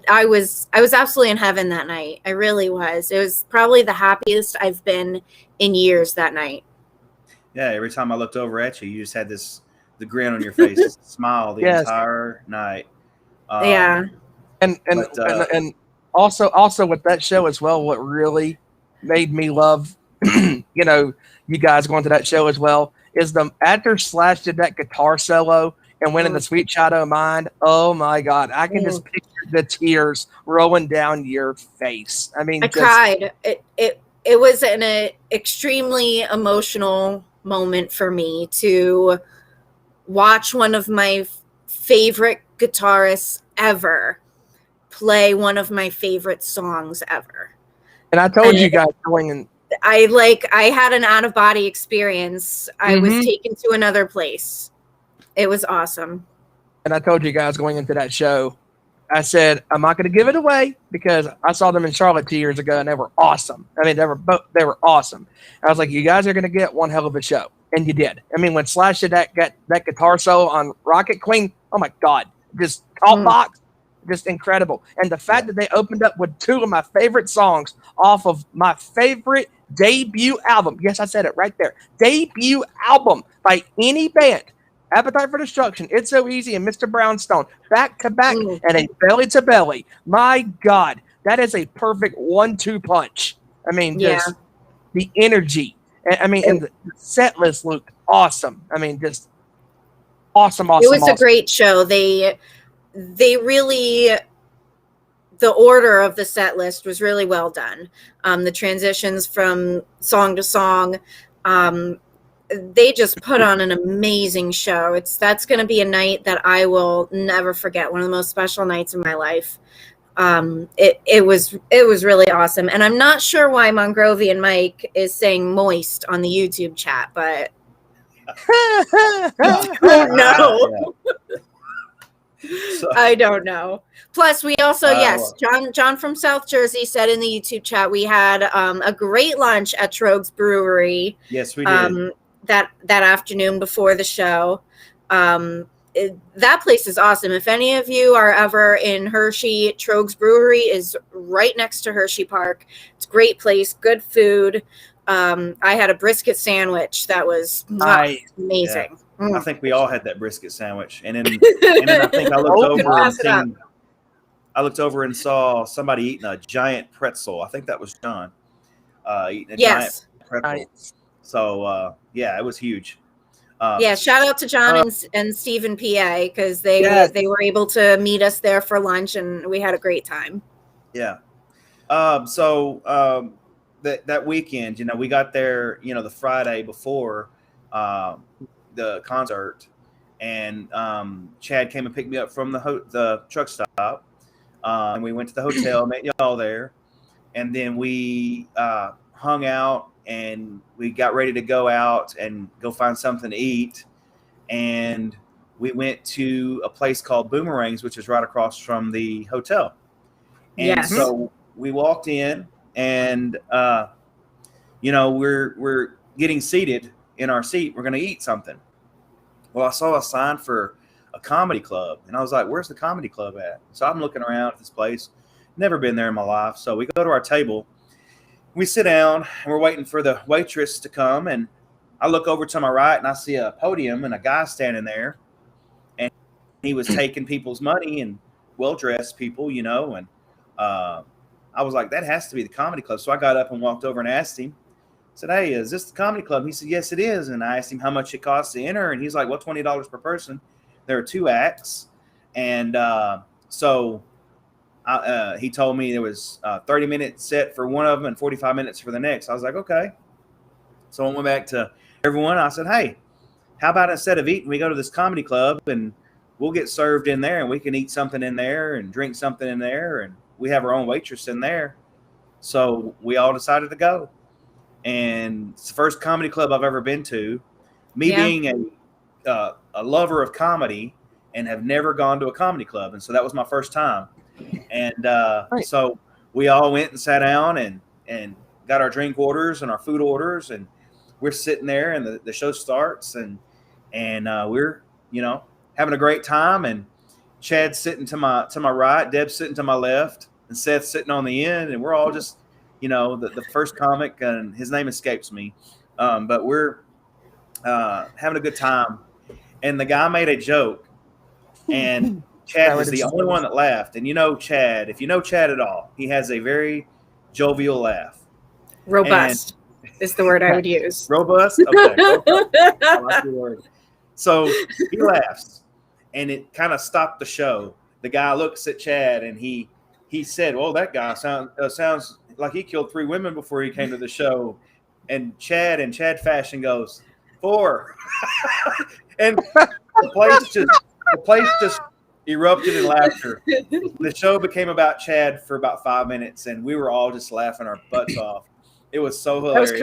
I was absolutely in heaven that night. I really was. It was probably the happiest I've been in years that night. Yeah, every time I looked over at you, you just had the grin on your face, smile the entire night. Yeah. And also with that show as well, what really made me love, you know, you guys going to that show as well, is after Slash did that guitar solo and went in the Sweet Child O' Mine. Oh my God, I can just picture the tears rolling down your face. I mean, I cried. It was an extremely emotional moment for me to watch one of my favorite guitarists ever play one of my favorite songs ever. And I told you guys going in. I had an out of body experience. I was taken to another place. It was awesome. And I told you guys going into that show, I said, I'm not going to give it away because I saw them in Charlotte 2 years ago and they were awesome. I mean, they were awesome. I was like, you guys are going to get one hell of a show. And you did. I mean, when Slash did that guitar solo on Rocket Queen, oh my God, just top box, just incredible. And the fact that they opened up with two of my favorite songs off of my favorite debut album. Yes, I said it right there. Debut album by any band. Appetite for Destruction, It's So Easy, and Mr. Brownstone, back to back, and a belly to belly. My God, that is a perfect 1-2 punch. I mean, just the energy. I mean, and the set list looked awesome. I mean, just awesome. It was a great show. They really, the order of the set list was really well done. The transitions from song to song, they just put on an amazing show. That's going to be a night that I will never forget. One of the most special nights of my life. It was really awesome. And I'm not sure why Mongrovian Mike is saying moist on the YouTube chat, but I don't know. I don't know. Plus, we also, John from South Jersey said in the YouTube chat, we had a great lunch at Trogues Brewery. Yes, we did. That afternoon before the show. That place is awesome. If any of you are ever in Hershey, Trogues Brewery is right next to Hershey Park. It's a great place, good food. I had a brisket sandwich that was amazing. Yeah. I think we all had that brisket sandwich, and then I think I looked over and saw somebody eating a giant pretzel. I think that was John eating a giant pretzel. Nice. So it was huge. Shout out to John and Stephen PA because they were able to meet us there for lunch, and we had a great time. Yeah. That weekend, you know, we got there, you know, the Friday before the concert, and Chad came and picked me up from the truck stop, and we went to the hotel, met y'all there, and then we hung out. And we got ready to go out and go find something to eat. And we went to a place called Boomerangs, which is right across from the hotel. And so we walked in and, you know, we're getting seated in our seat. We're going to eat something. Well, I saw a sign for a comedy club. And I was like, where's the comedy club at? So I'm looking around at this place. Never been there in my life. So we go to our table. We sit down and we're waiting for the waitress to come, and I look over to my right and I see a podium and a guy standing there, and he was taking people's money, and well-dressed people, you know, and I I was like, that has to be the comedy club. So I got up and walked over and asked him. I said, hey, is this the comedy club? He said, yes, it is. And I asked him how much it costs to enter. And he's like, well, $20 per person. There are 2 acts. And so he told me there was a 30-minute set for one of them and 45 minutes for the next. I was like, okay. So I went back to everyone. I said, hey, how about instead of eating, we go to this comedy club and we'll get served in there and we can eat something in there and drink something in there. And we have our own waitress in there. So we all decided to go. And it's the first comedy club I've ever been to. Me being a lover of comedy and have never gone to a comedy club. And so that was my first time. And so we all went and sat down and got our drink orders and our food orders. And we're sitting there and the show starts and we're, having a great time. And Chad's sitting to my right, Deb's sitting to my left, and Seth's sitting on the end. And we're all just, the first comic, and his name escapes me. But we're having a good time. And the guy made a joke, and Chad was the only one that laughed. And Chad, if you know Chad at all, he has a very jovial laugh. Robust is the word I would use. Robust? Okay. Robust. I like the word. So he laughs, and it kind of stopped the show. The guy looks at Chad, and he said, well, that guy sounds like he killed 3 women before he came to the show. And Chad, in Chad fashion, goes, 4. And the place just erupted in laughter. The show became about Chad for about 5 minutes, and we were all just laughing our butts off. It was so hilarious. I was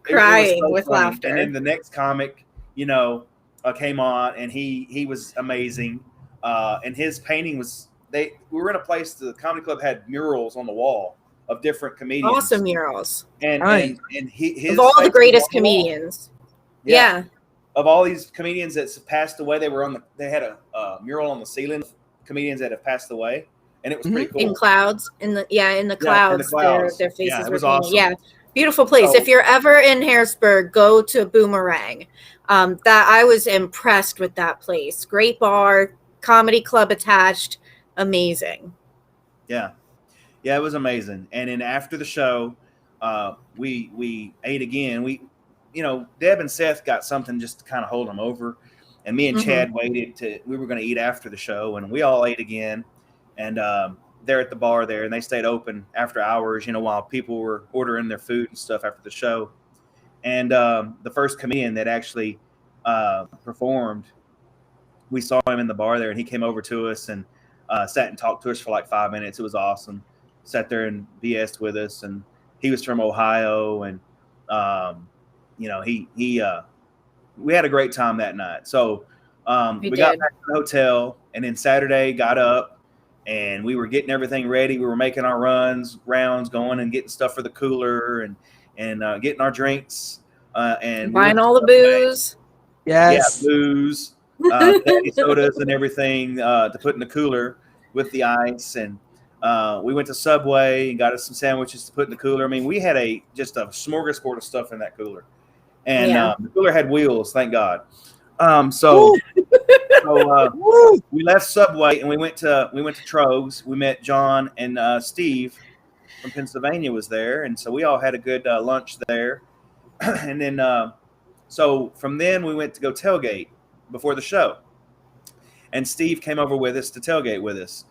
crying so with funny. Laughter. And then the next comic, came on, and he was amazing. And his painting was we were in a place, the comedy club had murals on the wall of different comedians. Awesome murals. And his of all the greatest comedians. Yeah. Of all these comedians that's passed away, they had a mural on the ceiling of comedians that have passed away, and it was pretty cool. In clouds, in the clouds. Their faces it were was awesome. Yeah, beautiful place. If you're ever in Harrisburg, go to Boomerang. That I was impressed with that place. Great bar, comedy club attached, amazing. Yeah, it was amazing. And then after the show, we ate again. Deb and Seth got something just to kind of hold them over. And me and Chad waited we were going to eat after the show, and we all ate again. And they're at the bar there, and they stayed open after hours, while people were ordering their food and stuff after the show. And the first comedian that actually performed, we saw him in the bar there, and he came over to us and sat and talked to us for like 5 minutes. It was awesome. Sat there and BS'd with us, and he was from Ohio, and we had a great time that night. So we got back to the hotel, and then Saturday got up, and we were getting everything ready. We were making our rounds, going and getting stuff for the cooler, and getting our drinks, and buying all the booze. Yes. Yeah, booze, sodas, and everything to put in the cooler with the ice. And we went to Subway and got us some sandwiches to put in the cooler. I mean, we had just a smorgasbord of stuff in that cooler. And the cooler had wheels, thank God. So we left Subway and we went to Trogs. We met John and Steve from Pennsylvania was there, and so we all had a good lunch there. And then so from then we went to go tailgate before the show, and Steve came over with us to tailgate with us,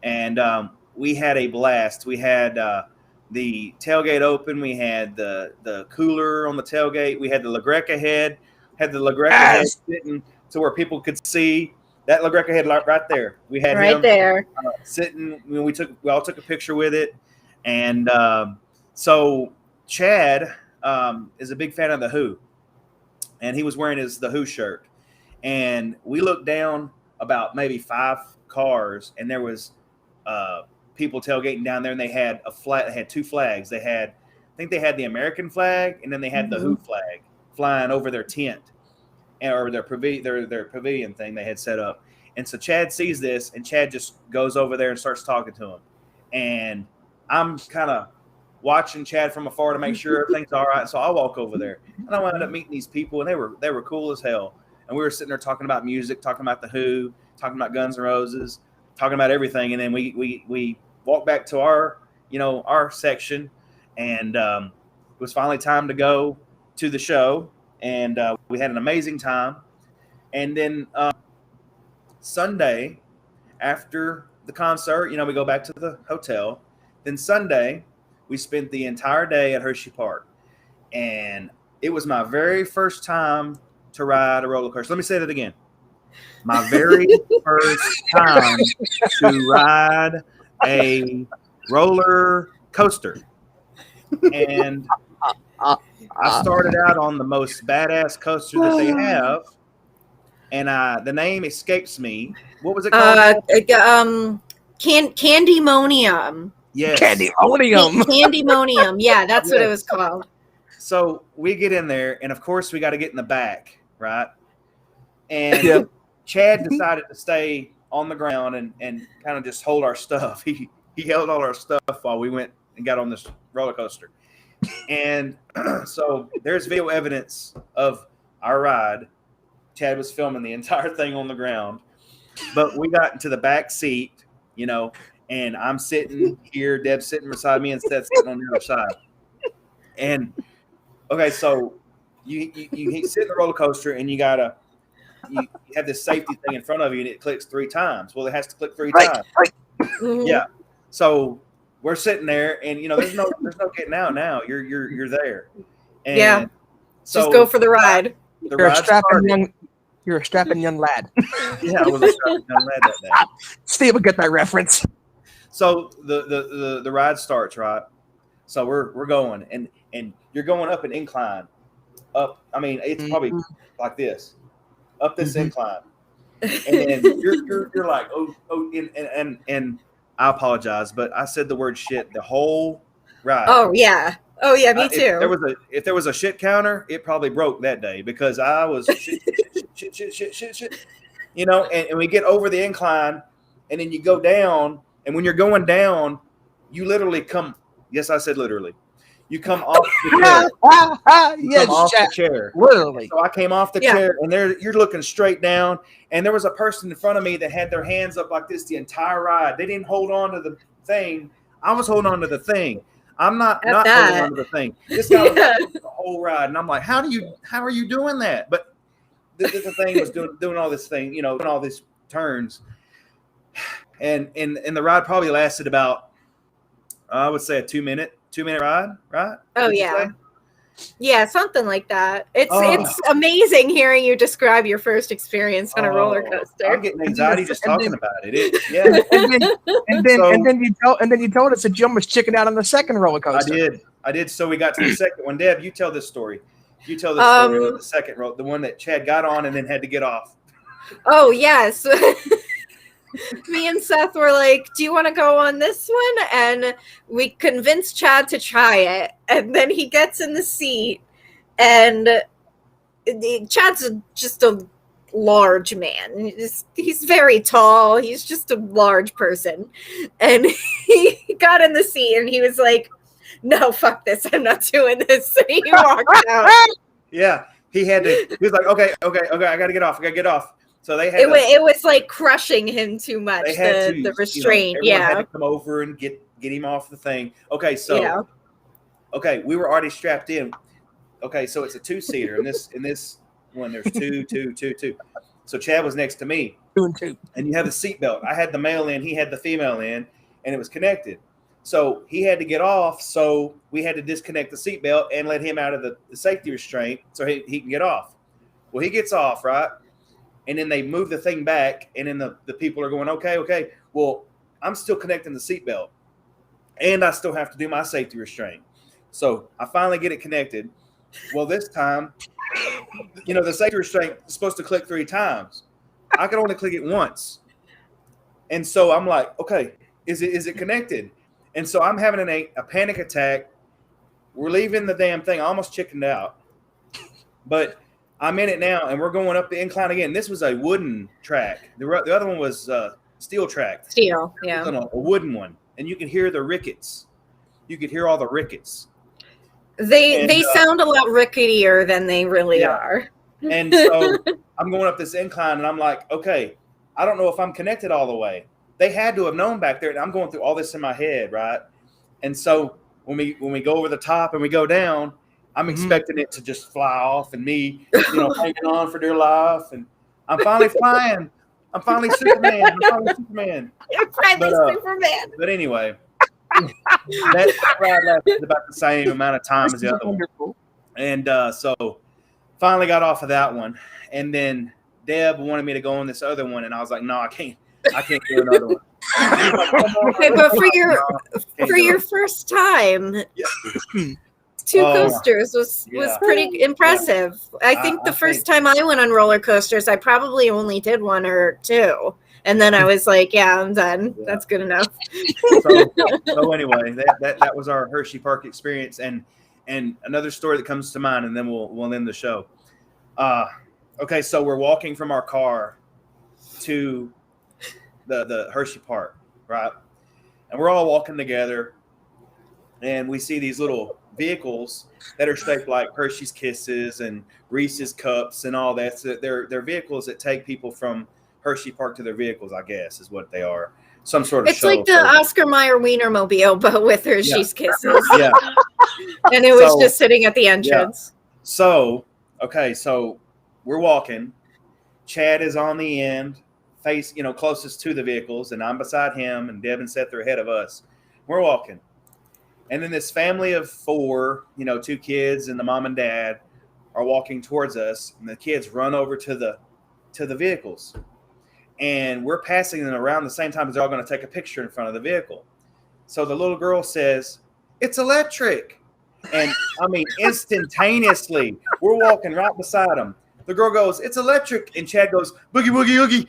and we had a blast. We had the tailgate open. We had the cooler on the tailgate. We had the La Greca head. Head sitting to where people could see that La Greca head right there. We had right him there sitting. We all took a picture with it, and so Chad is a big fan of the Who, and he was wearing the Who shirt. And we looked down about maybe 5 cars, and there was people tailgating down there, and they had They had 2 flags. I think they had the American flag, and then they had the Who flag flying over their tent or their pavilion thing they had set up. And so Chad sees this, and Chad just goes over there and starts talking to him. And I'm kind of watching Chad from afar to make sure everything's all right. So I walk over there, and I wound up meeting these people, and they were cool as hell. And we were sitting there talking about music, talking about the Who, talking about Guns N' Roses, talking about everything. And then we walked back to our our section, and it was finally time to go to the show, and we had an amazing time. And then Sunday, after the concert, we go back to the hotel. Then Sunday, we spent the entire day at Hershey Park, and it was my very first time to ride a roller coaster. Let me say that again. My very first time to ride a roller coaster. And I started out on the most badass coaster that they have, and the name escapes me. What was it called? Candymonium. Yes. Candymonium. Yeah, that's what it was called. So we get in there, and of course we got to get in the back, right? And Chad decided to stay on the ground and kind of just hold our stuff. He held all our stuff while we went and got on this roller coaster. And so there's video evidence of our ride. Chad was filming the entire thing on the ground. But we got into the back seat, and I'm sitting here, Deb's sitting beside me, and Seth's sitting on the other side. And, okay, so you sit in the roller coaster, and you have this safety thing in front of you, and it clicks 3 times. Well, it has to click 3 times. Yeah. So we're sitting there, and there's no getting out now. You're there. And so just go for the ride. You're a strapping young lad. Yeah, I was a strapping young lad that day. Steve will get that reference. So the ride starts, right? So we're going, and you're going up an incline. Up, I mean, it's probably like this, up this incline, and then you're like, and I apologize, but I said the word shit the whole ride. Oh yeah, me too. If there was a shit counter, it probably broke that day because I was shit. And we get over the incline, and then you go down, and when you're going down, you literally come. Yes, I said literally. You come off the chair. The chair. Literally. So I came off the chair, and you're looking straight down, and there was a person in front of me that had their hands up like this the entire ride. They didn't hold on to the thing. I was holding on to the thing. I'm not holding on to the thing. This guy was holding the whole ride, and I'm like, how are you doing that? But the thing was doing all this thing, doing all these turns, and the ride probably lasted about, I would say, a 2-minute ride, right? Oh yeah, something like that. It's amazing hearing you describe your first experience on a roller coaster. I'm getting anxiety just talking about it. And then you told us that you almost chickened out on the second roller coaster. I did. So we got to the second one. Deb, you tell this story. You tell this story of the second roll, the one that Chad got on and then had to get off. Oh yes. Me and Seth were like, do you want to go on this one? And we convinced Chad to try it. And then he gets in the seat, and Chad's just a large man. He's very tall. He's just a large person. And he got in the seat, and he was like, no, fuck this. I'm not doing this. And he walked out. Yeah. He was like, okay, I got to get off. So they had it was like crushing him too much. The restraint, everyone had to come over and get him off the thing. Okay, so we were already strapped in. Okay, so it's a 2-seater. In this one, there's two. So Chad was next to me. 2 and 2. And you have the seatbelt. I had the male in, he had the female in, and it was connected. So he had to get off. So we had to disconnect the seatbelt and let him out of the safety restraint so he can get off. Well, he gets off, right? And then they move the thing back, and then the people are going, okay. Well, I'm still connecting the seatbelt, and I still have to do my safety restraint. So I finally get it connected. Well, this time, the safety restraint is supposed to click 3 times. I could only click it once. And so I'm like, okay, is it connected? And so I'm having a panic attack. We're leaving the damn thing. I almost chickened out. But I'm in it now, and we're going up the incline again. This was a wooden track. The other one was steel track. Steel, yeah. A wooden one. And you can hear the rickets. You could hear all the rickets. They sound a lot ricketier than they really are. And so I'm going up this incline, and I'm like, okay, I don't know if I'm connected all the way. They had to have known back there. And I'm going through all this in my head, right? And so when we go over the top and we go down, I'm expecting it to just fly off and me, hanging on for dear life. And I'm finally flying. I'm finally Superman. You're finally Superman. But anyway, that ride lasted about the same amount of time as the other one. And so finally got off of that one. And then Deb wanted me to go on this other one. And I was like, no, I can't do another one. Okay, but for your first time, two coasters was pretty impressive. Yeah. I think the first time I went on roller coasters, I probably only did one or two. And then I was like, yeah, I'm done. Yeah. That's good enough. So anyway, that was our Hershey Park experience. And another story that comes to mind, and then we'll end the show. Okay, so we're walking from our car to the Hershey Park, right? And we're all walking together, and we see these little vehicles that are shaped like Hershey's Kisses and Reese's Cups and all that. So they're vehicles that take people from Hershey Park to their vehicles, I guess, is what they are. Some sort of It's like the Oscar Mayer Wienermobile, but with Hershey's Kisses. Yeah. And it was just sitting at the entrance. Yeah. So we're walking. Chad is on the end, closest to the vehicles, and I'm beside him, and Deb and Seth are ahead of us. We're walking. And then this family of four, 2 kids and the mom and dad are walking towards us, and the kids run over to the vehicles. And we're passing them around the same time as they're all going to take a picture in front of the vehicle. So the little girl says, "It's electric." And I mean, instantaneously, we're walking right beside them. The girl goes, "It's electric." And Chad goes, "Boogie, boogie, oogie."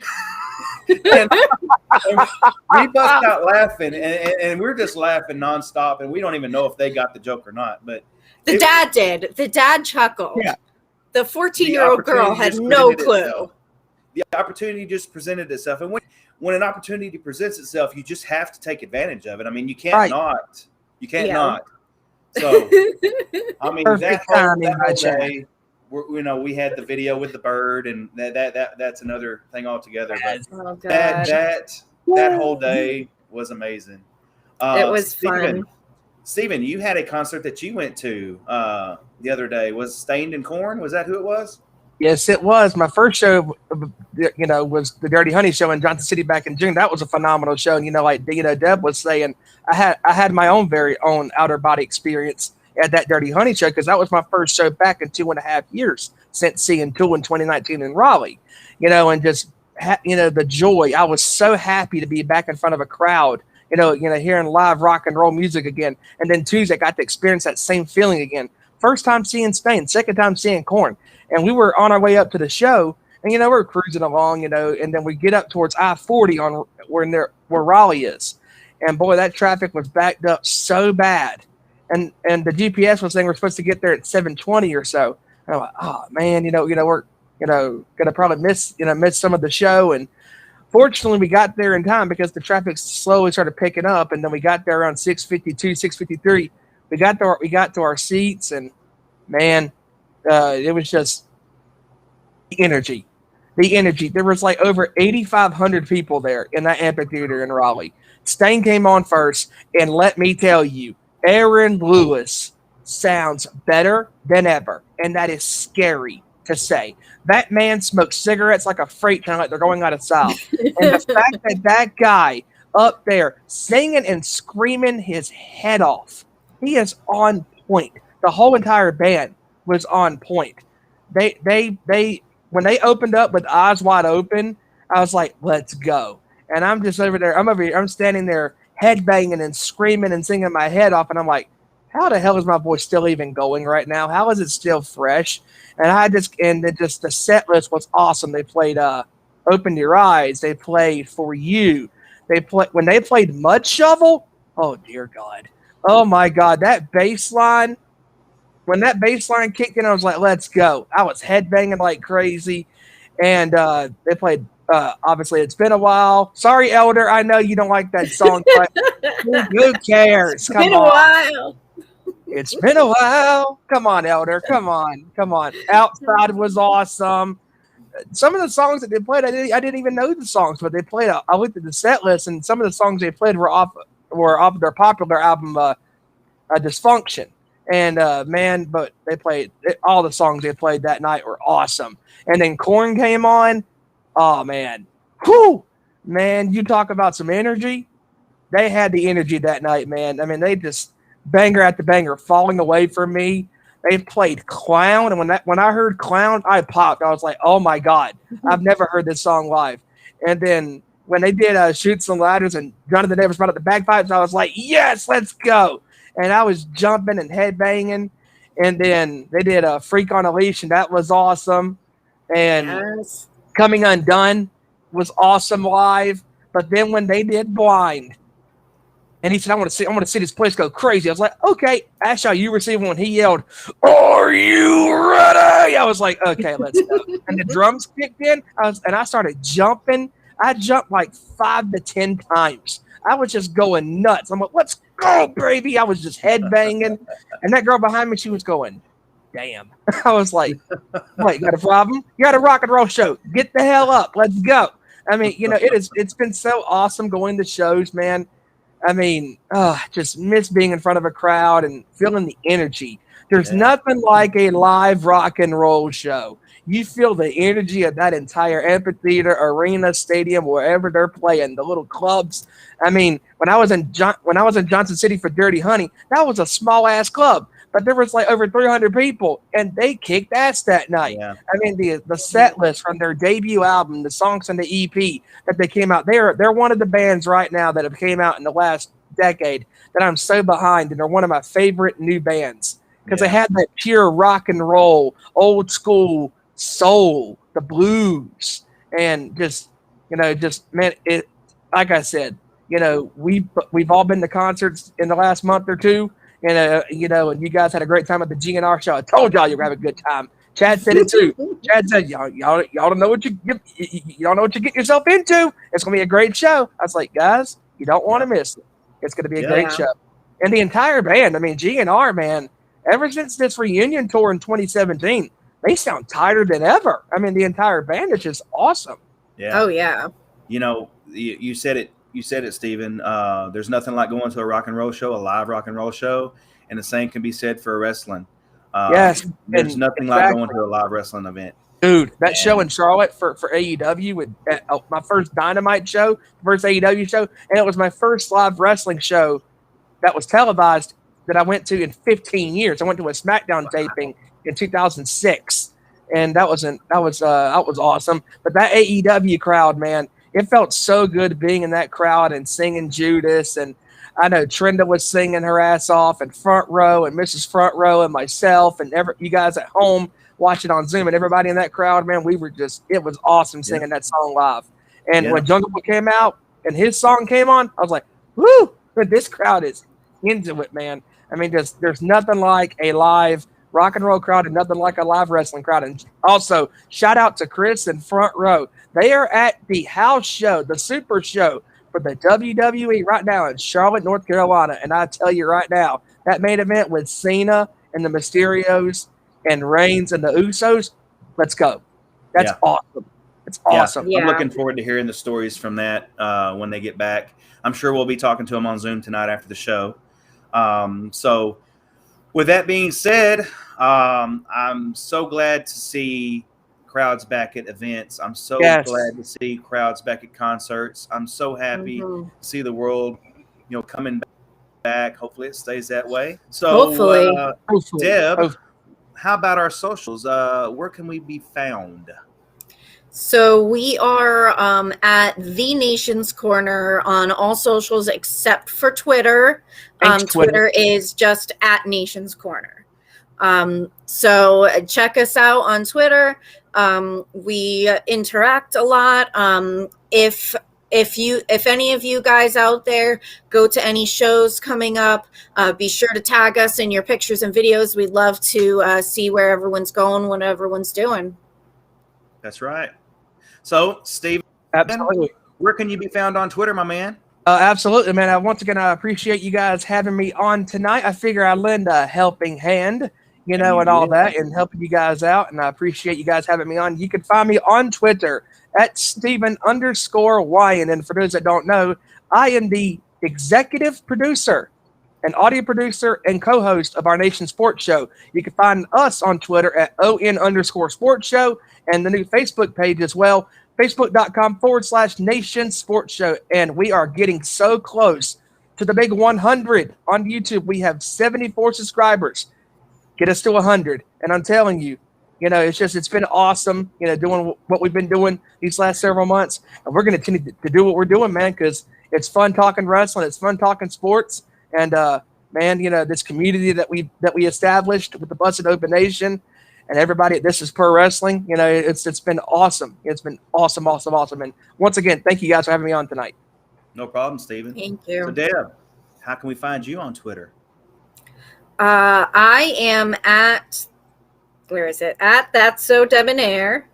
and we bust out laughing, and we're just laughing nonstop. And we don't even know if they got the joke or not. But the dad did. The dad chuckled. Yeah. The 14-year-old girl had no clue. The opportunity just presented itself. And when an opportunity presents itself, you just have to take advantage of it. I mean, you can't not. You can't not. So, I mean, that whole day, we had the video with the bird, and that's another thing altogether. But that whole day was amazing. It was fun. Stephen, you had a concert that you went to the other day. Was Stained in Corn? Was that who it was? Yes, it was. My first show, was the Dirty Honey show in Johnson City back in June. That was a phenomenal show. And, like Deb was saying, I had my own very own outer body experience at that Dirty Honey show, because that was my first show back in 2.5 years since seeing Tool in 2019 in Raleigh, and just, the joy. I was so happy to be back in front of a crowd, hearing live rock and roll music again. And then Tuesday, I got to experience that same feeling again. First time seeing Stain, second time seeing Korn. And we were on our way up to the show, and, we're cruising along, and then we get up towards I-40 on where Raleigh is. And, boy, that traffic was backed up so bad. And the GPS was saying we're supposed to get there at 7:20 or so. And I'm like, oh, man, we're, going to probably miss some of the show. And fortunately, we got there in time because the traffic slowly started picking up. And then we got there around 6:52, 6:53. We got to our seats, and, man, it was just the energy. There was like over 8,500 people there in that amphitheater in Raleigh. Stain came on first, and let me tell you, Aaron Lewis sounds better than ever, and that is scary to say. That man smokes cigarettes like a freight train, like they're going out of style. And the fact that guy up there singing and screaming his head off, he is on point. The whole entire band was on point. They when they opened up with Eyes Wide Open, I was like, let's go. And I'm just over there. I'm standing there headbanging and screaming and singing my head off. And I'm like, how the hell is my voice still even going right now? How is it still fresh? And the set list was awesome. They played Open Your Eyes. They played For You. When they played Mud Shovel. Oh dear God. Oh my God. That bass line. When that bass line kicked in, I was like, let's go. I was headbanging like crazy. And they played, obviously, It's Been a While. Sorry, Elder. I know you don't like that song, but who cares? It's been a while. It's been a while. Come on, Elder. Come on. Outside was awesome. Some of the songs that they played, I didn't even know the songs, but they played. I looked at the set list, and some of the songs they played were off of their popular album, Dysfunction. And man, but they played all the songs they played that night were awesome. And then Korn came on. Oh man, whoo, man! You talk about some energy. They had the energy that night, man. I mean, they just banger after banger, falling away from me. They played Clown, and when I heard Clown, I popped. I was like, oh my god, I've never heard this song live. And then when they did Shoots and Ladders and Jonathan Davis brought up the bagpipes, I was like, yes, let's go. And I was jumping and headbanging. And then they did a Freak on a Leash, and that was awesome. And Coming Undone was awesome live. But then when they did Blind, and he said, I want to see this place go crazy. I was like, okay, Ash, you received one. He yelled, are you ready? I was like, okay, let's go. And the drums kicked in. I started jumping. I jumped like 5 to 10 times. I was just going nuts. I'm like, let's go, baby. I was just headbanging. And that girl behind me, she was going, damn. I was like, wait, got a problem? You got a rock and roll show. Get the hell up. Let's go. I mean, it's been so awesome going to shows, man. I mean, just miss being in front of a crowd and feeling the energy. There's nothing like a live rock and roll show. You feel the energy of that entire amphitheater, arena, stadium, wherever they're playing, the little clubs. I mean, when I was in Johnson City for Dirty Honey, that was a small ass club, but there was like over 300 people, and they kicked ass that night. Yeah. I mean, the set list from their debut album, the songs on the EP that they came out, they're one of the bands right now that have came out in the last decade that I'm so behind, and they're one of my favorite new bands because they had that pure rock and roll, old school soul, the blues, and just man, it, like I said, we've all been to concerts in the last month or two, and and you guys had a great time at the GNR show. I told y'all you were having a good time. Chad said it too. Chad said y'all don't know what you don't know what you get yourself into. It's gonna be a great show. I was like, guys, you don't want to miss it. It's gonna be a great show. And the entire band, I mean, GNR, man, ever since this reunion tour in 2017, they sound tighter than ever. I mean, the entire band is just awesome. Yeah. Oh yeah. You said it. You said it, Stephen. There's nothing like going to a rock and roll show, a live rock and roll show, and the same can be said for wrestling. Yes, there's nothing like going to a live wrestling event. Dude, that show in Charlotte for AEW with my first Dynamite show, first AEW show, and it was my first live wrestling show that was televised that I went to in 15 years. I went to a SmackDown taping in 2006, and that was awesome. But that AEW crowd, man, it felt so good being in that crowd and singing Judas, and I know Trenda was singing her ass off, and Front Row and Mrs. Front Row and myself and you guys at home watching on Zoom, and everybody in that crowd, man, it was awesome singing that song live. And when Jungle Boy came out and his song came on, I was like, whoo, this crowd is into it, man. I mean, there's nothing like a live rock and roll crowd and nothing like a live wrestling crowd. And also, shout out to Chris and Front Row. They are at the house show, the super show for the WWE right now in Charlotte, North Carolina. And I tell you right now, that main event with Cena and the Mysterios and Reigns and the Usos, let's go. That's awesome. It's awesome. Yeah. I'm looking forward to hearing the stories from that when they get back. I'm sure we'll be talking to them on Zoom tonight after the show. So with that being said, I'm so glad to see crowds back at events. I'm so glad to see crowds back at concerts. I'm so happy to see the world, coming back. Hopefully it stays that way. So hopefully. Deb, how about our socials? Where can we be found? So we are at The Nation's Corner on all socials except for Twitter. Twitter is just at Nation's Corner. So check us out on Twitter. We interact a lot. If any of you guys out there go to any shows coming up, be sure to tag us in your pictures and videos. We'd love to see where everyone's going, what everyone's doing. That's right. So, Steve, absolutely. Where can you be found on Twitter, my man? Absolutely, man. Once again, I appreciate you guys having me on tonight. I figure I lend a helping hand, and all that, and helping you guys out. And I appreciate you guys having me on. You can find me on Twitter at Stephen_Wyand. And for those that don't know, I am the executive producer an audio producer and co-host of our Nation Sports Show. You can find us on Twitter at @ON_Sports Show and the new Facebook page as well, facebook.com/Nation Sports Show. And we are getting so close to the big 100 on YouTube. We have 74 subscribers. Get us to 100. And I'm telling you, it's been awesome, doing what we've been doing these last several months. And we're going to continue to do what we're doing, man, because it's fun talking wrestling. It's fun talking sports. And, man, this community that we established with the Busted Open Nation and everybody at This Is Pro Wrestling, it's been awesome. It's been awesome. And once again, thank you guys for having me on tonight. No problem, Stephen. Thank you. So, Deb, how can we find you on Twitter? I am at That's So Debonair.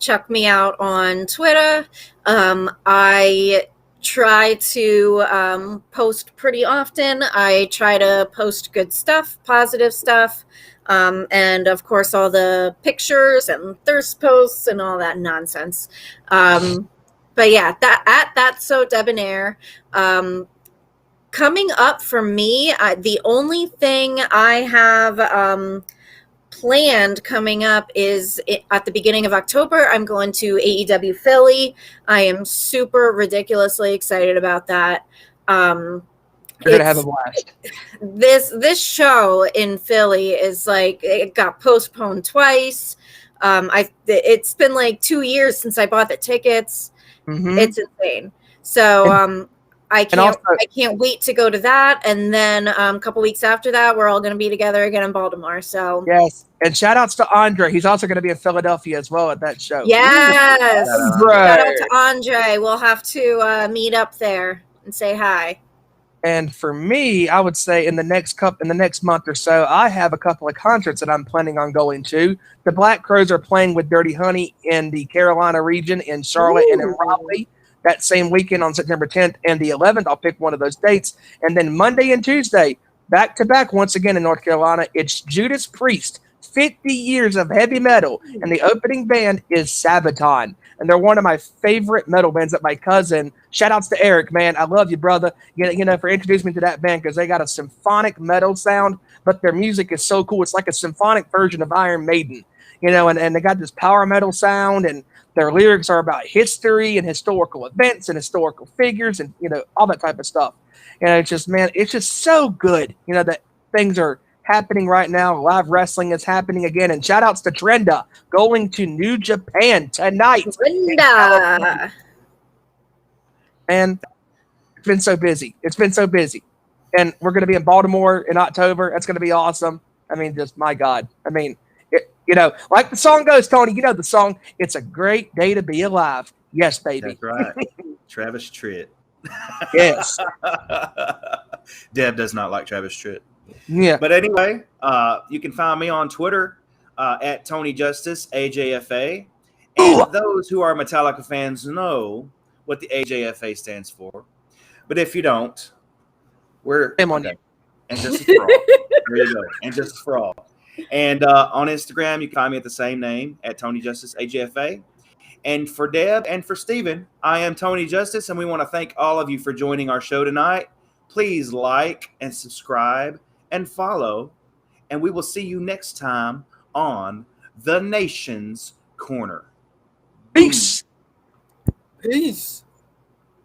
Check me out on Twitter. I try to post pretty often. I try to post good stuff, positive stuff, and of course all the pictures and thirst posts and all that nonsense. But yeah, That's So Debonair. Coming up for me, the only thing I have planned coming up is at the beginning of October, I'm going to AEW Philly. I am super ridiculously excited about that. You're gonna have a blast. This show in Philly is like, it got postponed twice. It's been like 2 years since I bought the tickets. Mm-hmm. It's insane. So I can't wait to go to that. And then a couple weeks after that, we're all going to be together again in Baltimore. So yes. And shout outs to Andre. He's also going to be in Philadelphia as well at that show. Yes. Shout out to Andre. We'll have to meet up there and say hi. And for me, I would say in the next month or so, I have a couple of concerts that I'm planning on going to. The Black Crowes are playing with Dirty Honey in the Carolina region in Charlotte and in Raleigh. That same weekend on September 10th and the 11th, I'll pick one of those dates. And then Monday and Tuesday, back to back once again in North Carolina, it's Judas Priest, 50 years of heavy metal. And the opening band is Sabaton. And they're one of my favorite metal bands that my cousin, shout outs to Eric, man. I love you, brother. For introducing me to that band because they got a symphonic metal sound, but their music is so cool. It's like a symphonic version of Iron Maiden, and they got this power metal sound, and their lyrics are about history and historical events and historical figures and, all that type of stuff. It's just so good, that things are happening right now. Live wrestling is happening again. And shout outs to Trenda going to New Japan tonight. Trenda. And it's been so busy. And we're going to be in Baltimore in October. That's going to be awesome. I mean, just my God. I mean, like the song goes, Tony, the song, it's a great day to be alive. Yes, baby. That's right. Travis Tritt. Yes. Deb does not like Travis Tritt. Yeah. But anyway, you can find me on Twitter at Tony Justice, AJFA. And those who are Metallica fans know what the AJFA stands for. But if you don't, we're on you. And Justice for All. There you go. And Justice for All. And on Instagram, you can find me at the same name, at Tony Justice AJFA. And for Deb and for Stephen, I am Tony Justice, and we want to thank all of you for joining our show tonight. Please like and subscribe and follow, and we will see you next time on The Nation's Corner. Peace. Peace.